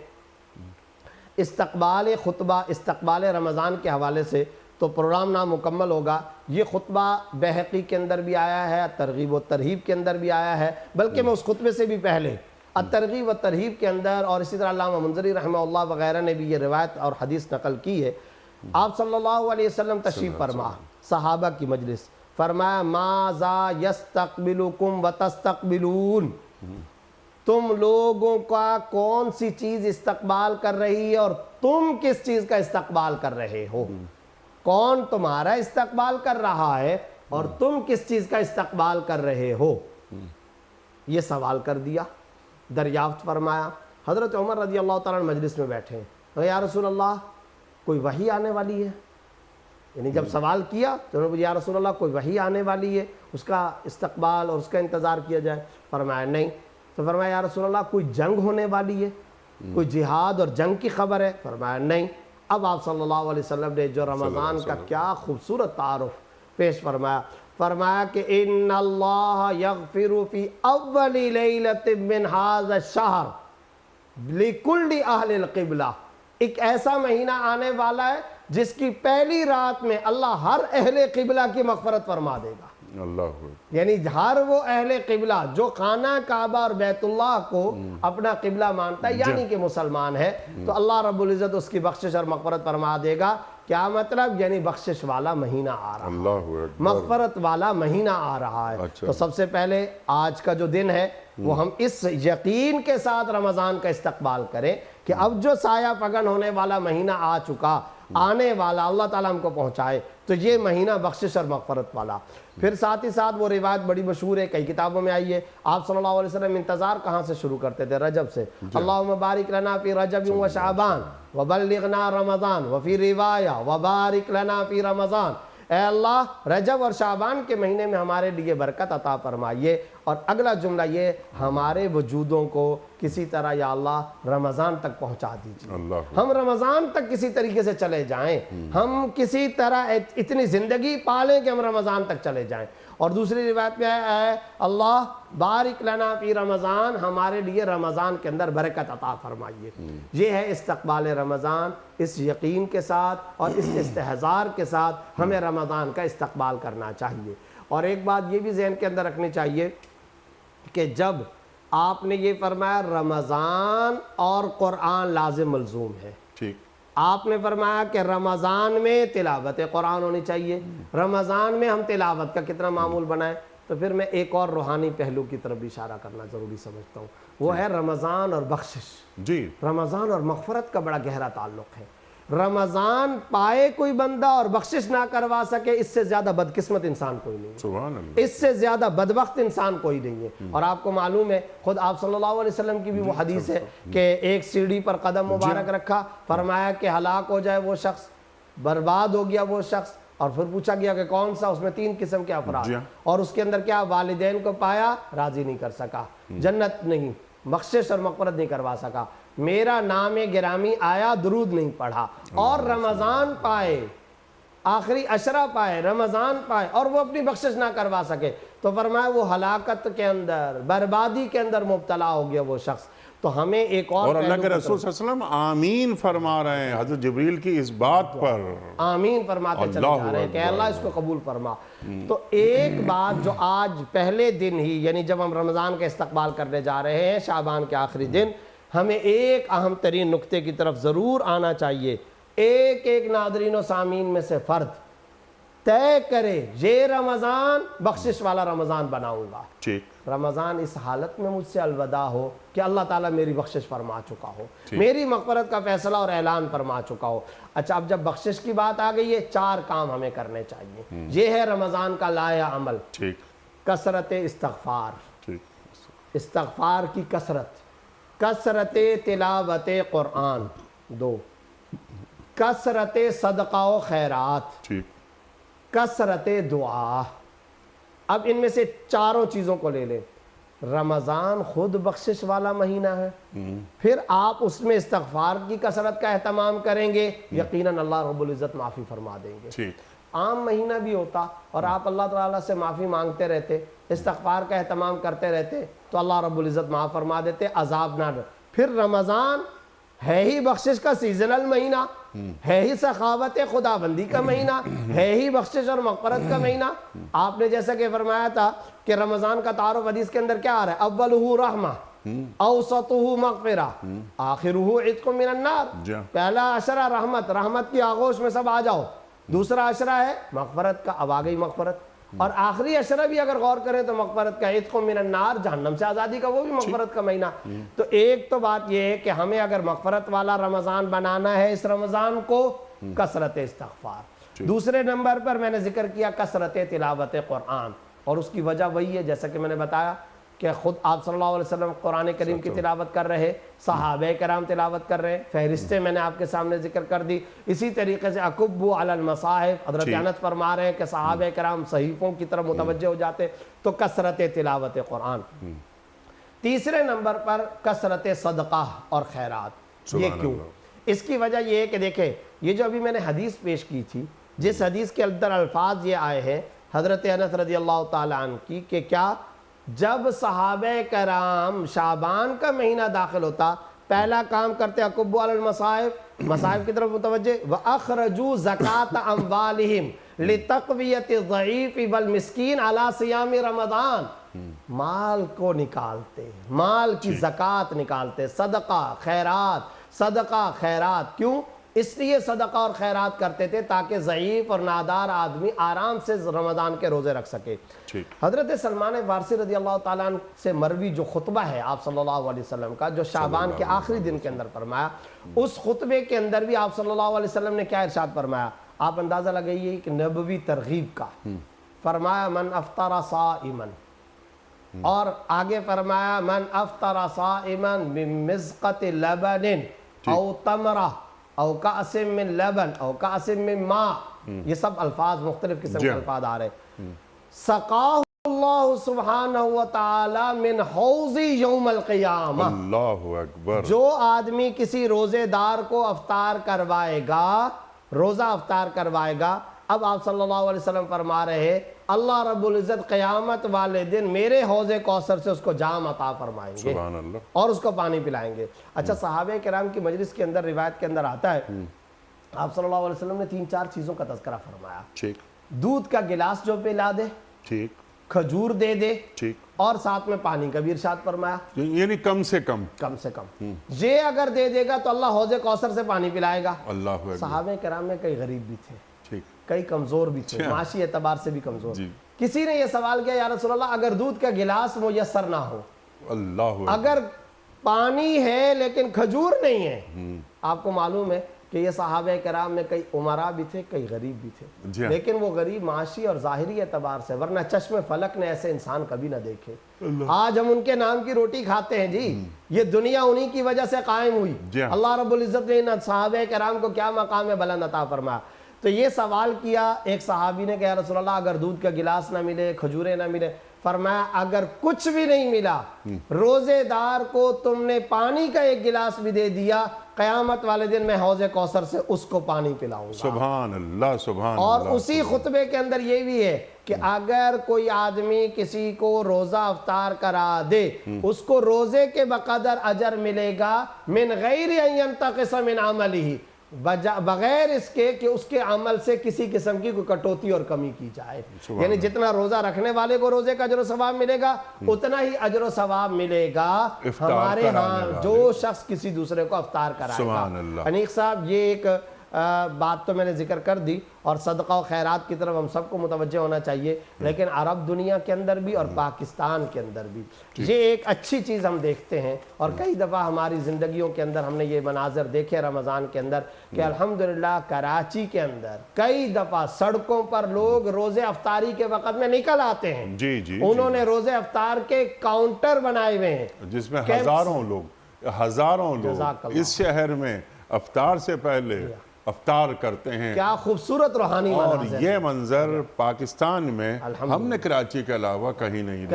استقبال خطبہ، استقبال رمضان کے حوالے سے، تو پروگرام نام مکمل ہوگا، یہ خطبہ بہقی کے اندر بھی آیا ہے، ترغیب و ترہیب کے اندر بھی آیا ہے، بلکہ میں اس خطبے سے بھی پہلے ترغیب و ترہیب کے اندر، اور اسی طرح علامہ منذری رحمہ اللہ وغیرہ نے بھی یہ روایت اور حدیث نقل کی ہے۔ آپ صلی اللہ علیہ وسلم تشریف فرما، صحابہ کی مجلس، فرمایا ماذا یستقبلکم وتستقبلون، تم لوگوں کا کون سی چیز استقبال کر رہی ہے اور تم کس چیز کا استقبال کر رہے ہو، کون تمہارا استقبال کر رہا ہے اور تم کس چیز کا استقبال کر رہے ہو، یہ سوال کر دیا، دریافت فرمایا۔ حضرت عمر رضی اللہ تعالیٰ عنہ مجلس میں بیٹھے ہیں، یا رسول اللہ کوئی وحی آنے والی ہے، یعنی جب سوال کیا تو یا رسول اللہ کوئی وحی آنے والی ہے، اس کا استقبال اور اس کا انتظار کیا جائے، فرمایا نہیں۔ تو فرمایا یا رسول اللہ کوئی جنگ ہونے والی ہے، کوئی جہاد اور جنگ کی خبر ہے، فرمایا نہیں۔ اب آپ صلی اللہ علیہ وسلم نے جو رمضان کا کیا خوبصورت تعارف پیش فرمایا، فرمایا کہ ان اللہ یغفر فی اول لیلۃ من ھذا الشہر لکل اہل القبلہ، ایک ایسا مہینہ آنے والا ہے جس کی پہلی رات میں اللہ ہر اہل قبلہ کی مغفرت فرما دے گا۔ اللہ، یعنی ہر وہ اہل قبلہ جو خانہ کعبہ اور بیت اللہ کو اپنا قبلہ مانتا ہے یعنی کہ مسلمان ہے، تو اللہ رب العزت اس کی بخشش اور مغفرت فرما دے گا۔ کیا مطلب؟ یعنی بخشش والا مہینہ آ رہا ہے، اللہ، مغفرت والا مہینہ آ رہا ہے۔ تو سب سے پہلے آج کا جو دن ہے وہ ہم اس یقین کے ساتھ رمضان کا استقبال کریں کہ اب جو سایہ پگن ہونے والا مہینہ آ چکا، آنے والا، اللہ تعالیٰ ہم کو پہنچائے، تو یہ مہینہ بخشش اور مغفرت والا۔ پھر ساتھ ہی ساتھ وہ روایت بڑی مشہور ہے، کئی کتابوں میں آئی ہے، آپ صلی اللہ علیہ وسلم انتظار کہاں سے شروع کرتے تھے؟ رجب سے، اللہم بارک لنا فی رجب و شعبان وبلغنا رمضان، وفی روایہ وبارک لنا فی رمضان، اے اللہ رجب اور شعبان کے مہینے میں ہمارے لیے برکت عطا فرمائیے۔ اور اگلا جملہ یہ، ہمارے وجودوں کو کسی طرح یا اللہ رمضان تک پہنچا دیجیے، ہم رمضان تک کسی طریقے سے چلے جائیں، ہم کسی طرح اتنی زندگی پالیں کہ ہم رمضان تک چلے جائیں۔ اور دوسری روایت میں ہے اللہ بارک لنا فی رمضان، ہمارے لیے رمضان کے اندر برکت عطا فرمائیے۔ یہ ہے استقبال رمضان، اس یقین کے ساتھ اور اس استحضار کے ساتھ ہمیں رمضان کا استقبال کرنا چاہیے۔ اور ایک بات یہ بھی ذہن کے اندر رکھنی چاہیے کہ جب آپ نے یہ فرمایا رمضان اور قرآن لازم ملزوم ہے، ٹھیک، آپ نے فرمایا کہ رمضان میں تلاوت قرآن ہونی چاہیے، رمضان میں ہم تلاوت کا کتنا معمول بنائیں، تو پھر میں ایک اور روحانی پہلو کی طرف بھی اشارہ کرنا ضروری سمجھتا ہوں، وہ ہے رمضان اور بخشش۔ جی، رمضان اور مغفرت کا بڑا گہرا تعلق ہے۔ رمضان پائے کوئی بندہ اور بخشش نہ کروا سکے، اس سے زیادہ بدقسمت انسان کوئی نہیں ہے، سبحان اللہ، اس سے زیادہ بدبخت انسان کوئی نہیں ہے۔ اور آپ کو معلوم ہے، خود آپ صلی اللہ علیہ وسلم کی بھی وہ حدیث ہے کہ ایک سیڑھی پر قدم مبارک رکھا، فرمایا کہ ہلاک ہو جائے وہ شخص، برباد ہو گیا وہ شخص، اور پھر پوچھا گیا کہ کون سا، اس میں 3 قسم کے افراد، اور اس کے اندر کیا؟ والدین کو پایا، راضی نہیں کر سکا، جنت نہیں، بخشش اور مغفرت نہیں کروا سکا، میرا نام گرامی آیا، درود نہیں پڑھا، اور رمضان پائے، آخری عشرہ پائے، رمضان پائے، اور وہ اپنی بخشش نہ کروا سکے، تو فرمایا وہ ہلاکت کے اندر، بربادی کے اندر مبتلا ہو گیا وہ شخص۔ تو ہمیں ایک اور اللہ کے رسول صلی اللہ علیہ وسلم آمین فرما رہے ہیں حضرت جبریل کی اس بات پر، آمین فرماتے چلے جا رہے ہیں کہ اللہ اس کو قبول فرما۔ تو ایک بات جو آج پہلے دن ہی، یعنی جب ہم رمضان کا استقبال کرنے جا رہے ہیں، شعبان کے آخری دن، ہمیں ایک اہم ترین نقطے کی طرف ضرور آنا چاہیے۔ ایک ناظرین و سامعین میں سے فرد طے کرے یہ رمضان بخشش والا رمضان بناؤں گا، ٹھیک، رمضان اس حالت میں مجھ سے الوداع ہو کہ اللہ تعالیٰ میری بخشش فرما چکا ہو، میری مغفرت کا فیصلہ اور اعلان فرما چکا ہو۔ اچھا، اب جب بخشش کی بات آ گئی ہے، 4 کام ہمیں کرنے چاہیے۔ یہ ہے رمضان کا لائحہ عمل، ٹھیک، کثرت استغفار، ٹھیک، استغفار کی کثرت تلاوت قرآن، 2، کثرت صدقہ و خیرات، ٹھیک، کثرت دعا۔ اب ان میں سے 4 چیزوں کو لے لیں۔ رمضان خود بخشش والا مہینہ ہے، پھر آپ اس میں استغفار کی کثرت کا اہتمام کریں گے، یقیناً اللہ رب العزت معافی فرما دیں گے۔ ٹھیک، عام مہینہ بھی ہوتا اور آپ اللہ تعالیٰ سے معافی مانگتے رہتے، استغفار کا اہتمام کرتے رہتے، تو اللہ رب العزت معاف فرما دیتے، عذاب نہ ڈر۔ پھر رمضان ہے ہی بخشش کا سیزنل مہینہ، ہے ہی سخاوت خدا بندی کا مہینہ، ہے ہی بخشش اور مغفرت کا مہینہ۔ آپ نے جیسا کہ فرمایا تھا کہ رمضان کا تعارف حدیث کے اندر کیا آ رہا ہے؟ اولہ رحمہ، اوسطہ مغفرہ، آخرہ عتق من النار۔ پہلا عشرہ رحمت، رحمت کی آغوش میں سب آ جاؤ۔ دوسرا عشرہ ہے مغفرت کا، اب آ گئی مغفرت۔ اور آخری عشرہ بھی اگر غور کریں تو مغفرت کا عتق من النار، جہنم سے آزادی کا وہ بھی مغفرت کا مہینہ۔ تو ایک تو بات یہ ہے کہ ہمیں اگر مغفرت والا رمضان بنانا ہے اس رمضان کو، کثرت استغفار۔ دوسرے نمبر پر میں نے ذکر کیا کثرت تلاوت قرآن، اور اس کی وجہ وہی ہے جیسا کہ میں نے بتایا کہ خود آپ صلی اللہ علیہ وسلم قرآن کریم کی تلاوت کر رہے، صحابہ کرام تلاوت کر رہے، فہرستیں میں نے آپ کے سامنے ذکر کر دی۔ اسی طریقے سے اکبو علی المصاحف، حضرت انس فرما رہے ہیں کہ صحابہ کرام صحیفوں کی طرف متوجہ ہو جاتے، تو کثرت تلاوت قرآن۔ تیسرے نمبر پر کثرت صدقہ اور خیرات۔ یہ کیوں؟ اس کی وجہ یہ ہے کہ دیکھیں یہ جو ابھی میں نے حدیث پیش کی تھی، جس حدیث کے اندر الفاظ یہ آئے ہیں حضرت انس رضی اللہ تعالیٰ عنہ کی کہ کیا جب صحابہ کرام شعبان کا مہینہ داخل ہوتا پہلا کام کرتے اکبوا علی المصاحف، مصاحف کی طرف متوجہ، وَأَخْرَجُوا زَكَاةَ أَمْوَالِهِمْ لِتَقْوِيَةِ الضَّعِيفِ وَالْمِسْكِينِ عَلَى صِيَامِ رمضان، مال کو نکالتے، مال کی زکوٰۃ نکالتے، صدقہ خیرات۔ کیوں؟ اس لیے صدقہ اور خیرات کرتے تھے تاکہ ضعیف اور نادار آدمی آرام سے رمضان کے روزے رکھ سکے۔ حضرت سلمان فارسی رضی اللہ تعالیٰ عنہ سے مروی جو خطبہ ہے آپ صلی اللہ علیہ وسلم کا، جو شعبان کے آخری دن کے اندر فرمایا، اس خطبے کے اندر بھی آپ صلی اللہ علیہ وسلم نے کیا ارشاد فرمایا؟ آپ اندازہ لگائیے کہ نبوی ترغیب کا، فرمایا من افطر صائما، اور آگے فرمایا من افطر صائما من مزقۃ لبن او تمرہ او کأس من لبن او کأس من ماء، یہ سب الفاظ مختلف قسم کے الفاظ آ رہے ہیں، سقاہ اللہ سبحانہ وتعالی من حوض یوم القیامہ۔ اللہ اکبر۔ جو آدمی کسی روزے دار کو افطار کروائے گا، روزہ افطار کروائے گا، اب آپ صلی اللہ علیہ وسلم فرما رہے ہیں اللہ رب العزت قیامت والے دن میرے حوض کوثر سے اس کو جام عطا فرمائیں گے سبحان اللہ، اور اس کو پانی پلائیں گے۔ اچھا، صحابہ کرام کی مجلس کے اندر روایت کے اندر آتا ہے آپ صلی اللہ علیہ وسلم نے 3-4 چیزوں کا تذکرہ فرمایا۔ دودھ کا گلاس جو پلا دے، کھجور دے دے، اور ساتھ میں پانی کا بھی ارشاد فرمایا، یعنی کم سے کم یہ اگر دے دے گا تو اللہ حوض کوثر سے پانی پلائے گا۔ اللہ صحابہ کرام میں کئی غریب بھی تھے، کئی کمزور بھی تھے، معاشی اعتبار سے بھی کمزور۔ کسی نے یہ سوال کیا یا رسول اللہ اگر دودھ کا گلاس میسر نہ ہو، اگر پانی ہے لیکن کھجور نہیں ہے، آپ کو معلوم ہے کہ یہ صحابہ کرام میں کئی عمرا بھی تھے، کئی غریب بھی تھے، لیکن وہ غریب معاشی اور ظاہری اعتبار سے، ورنہ چشم فلک نے ایسے انسان کبھی نہ دیکھے۔ آج ہم ان کے نام کی روٹی کھاتے ہیں جی، یہ دنیا انہی کی وجہ سے قائم ہوئی۔ اللہ رب العزت نے ان صحابہ کرام کو کیا مقام بلند عطا فرمایا۔ تو یہ سوال کیا ایک صحابی نے کہ یا رسول اللہ اگر دودھ کا گلاس نہ ملے، کھجوریں نہ ملے، فرمایا اگر کچھ بھی نہیں ملا، روزے دار کو تم نے پانی کا ایک گلاس بھی دے دیا، قیامت والے دن میں حوض کوثر سے اس کو پانی پلاؤں گا۔ سبحان اللہ، سبحان اللہ۔ اور اسی خطبے کے اندر یہ بھی ہے کہ اگر کوئی آدمی کسی کو روزہ افطار کرا دے، اس کو روزے کے بقدر اجر ملے گا، من غیر ان ینتقص من عملہ، بغیر اس کے کہ اس کے عمل سے کسی قسم کی کوئی کٹوتی اور کمی کی جائے۔ یعنی جتنا روزہ رکھنے والے کو روزے کا اجر و ثواب ملے گا، اتنا ہی اجر و ثواب ملے گا ہمارے ہاں جو شخص کسی دوسرے کو افطار کرائے گا۔ انیق صاحب، یہ ایک بات تو میں نے ذکر کر دی، اور صدقہ و خیرات کی طرف ہم سب کو متوجہ ہونا چاہیے، لیکن عرب دنیا کے اندر بھی اور پاکستان کے اندر بھی یہ ایک اچھی چیز ہم دیکھتے ہیں، اور کئی دفعہ ہماری زندگیوں کے اندر ہم نے یہ مناظر دیکھے رمضان کے اندر کہ الحمدللہ کراچی کے اندر کئی دفعہ سڑکوں پر لوگ روزے افطاری کے وقت میں نکل آتے ہیں، انہوں نے روزے افطار کے کاؤنٹر بنائے ہوئے ہیں جس میں ہزاروں لوگ اس شہر میں افطار سے پہلے افطار کرتے ہیں۔ کیا خوبصورت روحانی مناظر، اور یہ منظر پاکستان میں ہم نے کراچی کے علاوہ کہیں نہیں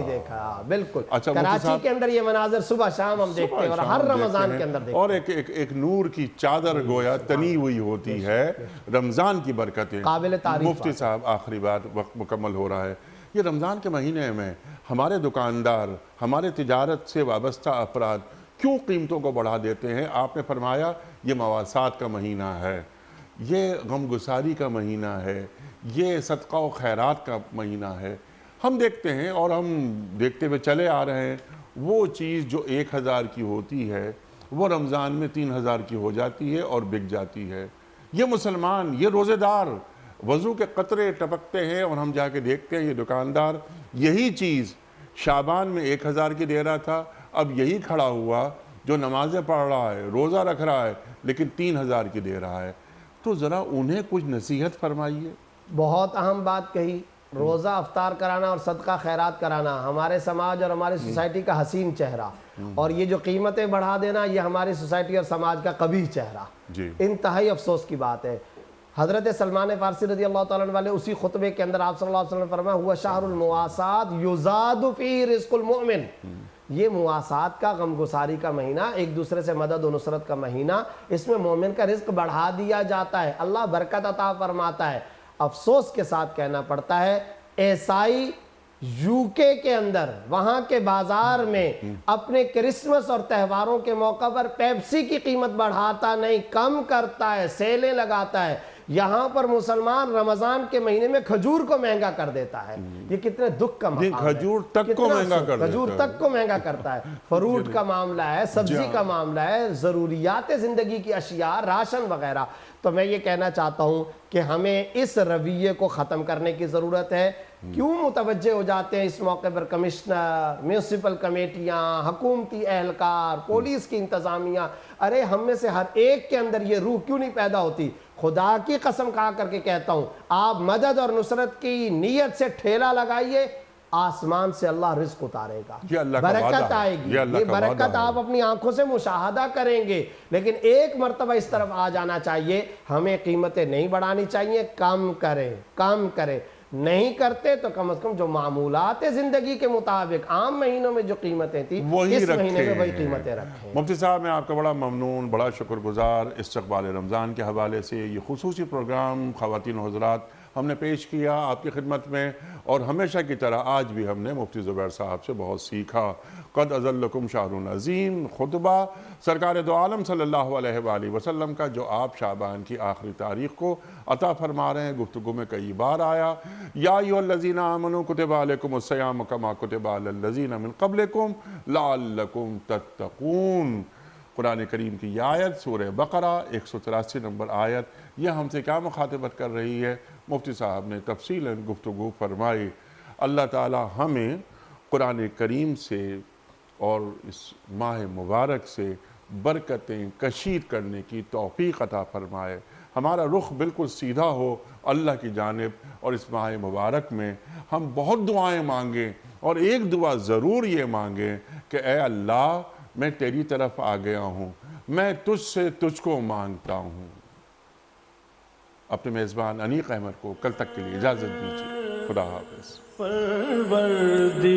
دیکھا۔ بالکل، کراچی کے اندر یہ مناظر صبح شام ہم دیکھتے ہیں، اور ہر رمضان کے اندر دیکھتے ہیں، اور ایک نور کی چادر گویا تنی ہوئی ہوتی ہے، رمضان کی برکتیں قابل تعریف۔ مفتی صاحب، آخری بات، وقت مکمل ہو رہا ہے۔ یہ رمضان کے مہینے میں ہمارے دکاندار، ہمارے تجارت سے وابستہ افراد کیوں قیمتوں کو بڑھا دیتے ہیں؟ آپ نے فرمایا یہ مواسات کا مہینہ ہے، یہ غمگساری کا مہینہ ہے، یہ صدقہ و خیرات کا مہینہ ہے۔ ہم دیکھتے ہیں اور ہم دیکھتے ہوئے چلے آ رہے ہیں، وہ چیز جو 1000 کی ہوتی ہے وہ رمضان میں 3000 کی ہو جاتی ہے اور بک جاتی ہے۔ یہ مسلمان، یہ روزے دار وضو کے قطرے ٹپکتے ہیں اور ہم جا کے دیکھتے ہیں یہ دکاندار یہی چیز شعبان میں 1000 کی دے رہا تھا، اب یہی کھڑا ہوا جو نمازیں پڑھ رہا ہے، روزہ رکھ رہا ہے، لیکن 3000 کی دے رہا ہے۔ تو ذرا انہیں کچھ نصیحت فرمائیے۔ بہت اہم بات کہی، روزہ افطار کرانا اور صدقہ خیرات کرانا ہمارے سماج اور ہماری سوسائٹی کا حسین چہرہ، اور یہ جو قیمتیں بڑھا دینا یہ ہماری سوسائٹی اور سماج کا قبیح چہرہ، جی انتہائی افسوس کی بات ہے۔ حضرت سلمان فارسی رضی اللہ تعالیٰ عنہ والے اسی خطبے کے اندر آپ صلی اللہ علیہ وسلم نے فرمایا ہوا شہر المواسات یزاد فی رزق المؤمن، یہ مواسات کا، غمگساری کا مہینہ، ایک دوسرے سے مدد و نصرت کا مہینہ، اس میں مومن کا رزق بڑھا دیا جاتا ہے، اللہ برکت عطا فرماتا ہے۔ افسوس کے ساتھ کہنا پڑتا ہے عیسائی یوکے کے اندر وہاں کے بازار میں اپنے کرسمس اور تہواروں کے موقع پر پیپسی کی قیمت بڑھاتا نہیں، کم کرتا ہے، سیلیں لگاتا ہے۔ یہاں پر مسلمان رمضان کے مہینے میں کھجور کو مہنگا کر دیتا ہے، یہ کتنے دکھ کا مقام ہے، کھجور تک کو مہنگا کر دیتا ہے، کھجور تک کو مہنگا کرتا ہے، فروٹ کا معاملہ ہے، سبزی کا معاملہ ہے، ضروریات زندگی کی اشیاء، راشن وغیرہ۔ تو میں یہ کہنا چاہتا ہوں کہ ہمیں اس رویے کو ختم کرنے کی ضرورت ہے۔ کیوں متوجہ ہو جاتے ہیں اس موقع پر کمشنر، میونسپل کمیٹیاں، حکومتی اہلکار، پولیس کی انتظامیہ؟ ارے ہم میں سے ہر ایک کے اندر یہ روح کیوں نہیں پیدا ہوتی؟ خدا کی قسم کھا کر کے کہتا ہوں، آپ مدد اور نصرت کی نیت سے ٹھیلا لگائیے، آسمان سے اللہ رزق اتارے گا، برکت آئے گی، یہ برکت آپ اپنی آنکھوں سے مشاہدہ کریں گے۔ لیکن ایک مرتبہ اس طرف آ جانا چاہیے، ہمیں قیمتیں نہیں بڑھانی چاہیے، کم کریں، کم کریں۔ نہیں کرتے تو کم از کم جو معمولات زندگی کے مطابق عام مہینوں میں جو قیمتیں تھیں اس مہینے میں وہی قیمتیں رکھیں۔ مفتی صاحب میں آپ کا بڑا ممنون، بڑا شکر گزار، استقبال رمضان کے حوالے سے یہ خصوصی پروگرام خواتین و حضرات ہم نے پیش کیا آپ کی خدمت میں، اور ہمیشہ کی طرح آج بھی ہم نے مفتی زبیر صاحب سے بہت سیکھا۔ قد اذلکم شہر عظیم، خطبہ سرکار دو عالم صلی اللہ علیہ وآلہ وسلم کا جو آپ شعبان کی آخری تاریخ کو عطا فرما رہے ہیں۔ گفتگو میں کئی بار آیا یا ایھا الذین آمنوا کتب علیکم الصیام کما کتب علی الذین من قبلکم لعلکم تتقون۔ قرآن کریم کی یہ آیت سورہ بقرہ 183 نمبر آیت، یہ ہم سے کیا مخاطبت کر رہی ہے؟ مفتی صاحب نے تفصیلاً گفتگو فرمائی۔ اللہ تعالی ہمیں قرآن کریم سے اور اس ماہ مبارک سے برکتیں کشید کرنے کی توفیق عطا فرمائے، ہمارا رخ بالکل سیدھا ہو اللہ کی جانب، اور اس ماہ مبارک میں ہم بہت دعائیں مانگیں، اور ایک دعا ضرور یہ مانگیں کہ اے اللہ میں تیری طرف آ گیا ہوں، میں تجھ سے تجھ کو مانگتا ہوں۔ اپنے میزبان انیق احمد کو کل تک کے لیے اجازت دیجیے، خدا حافظ۔ پروردگار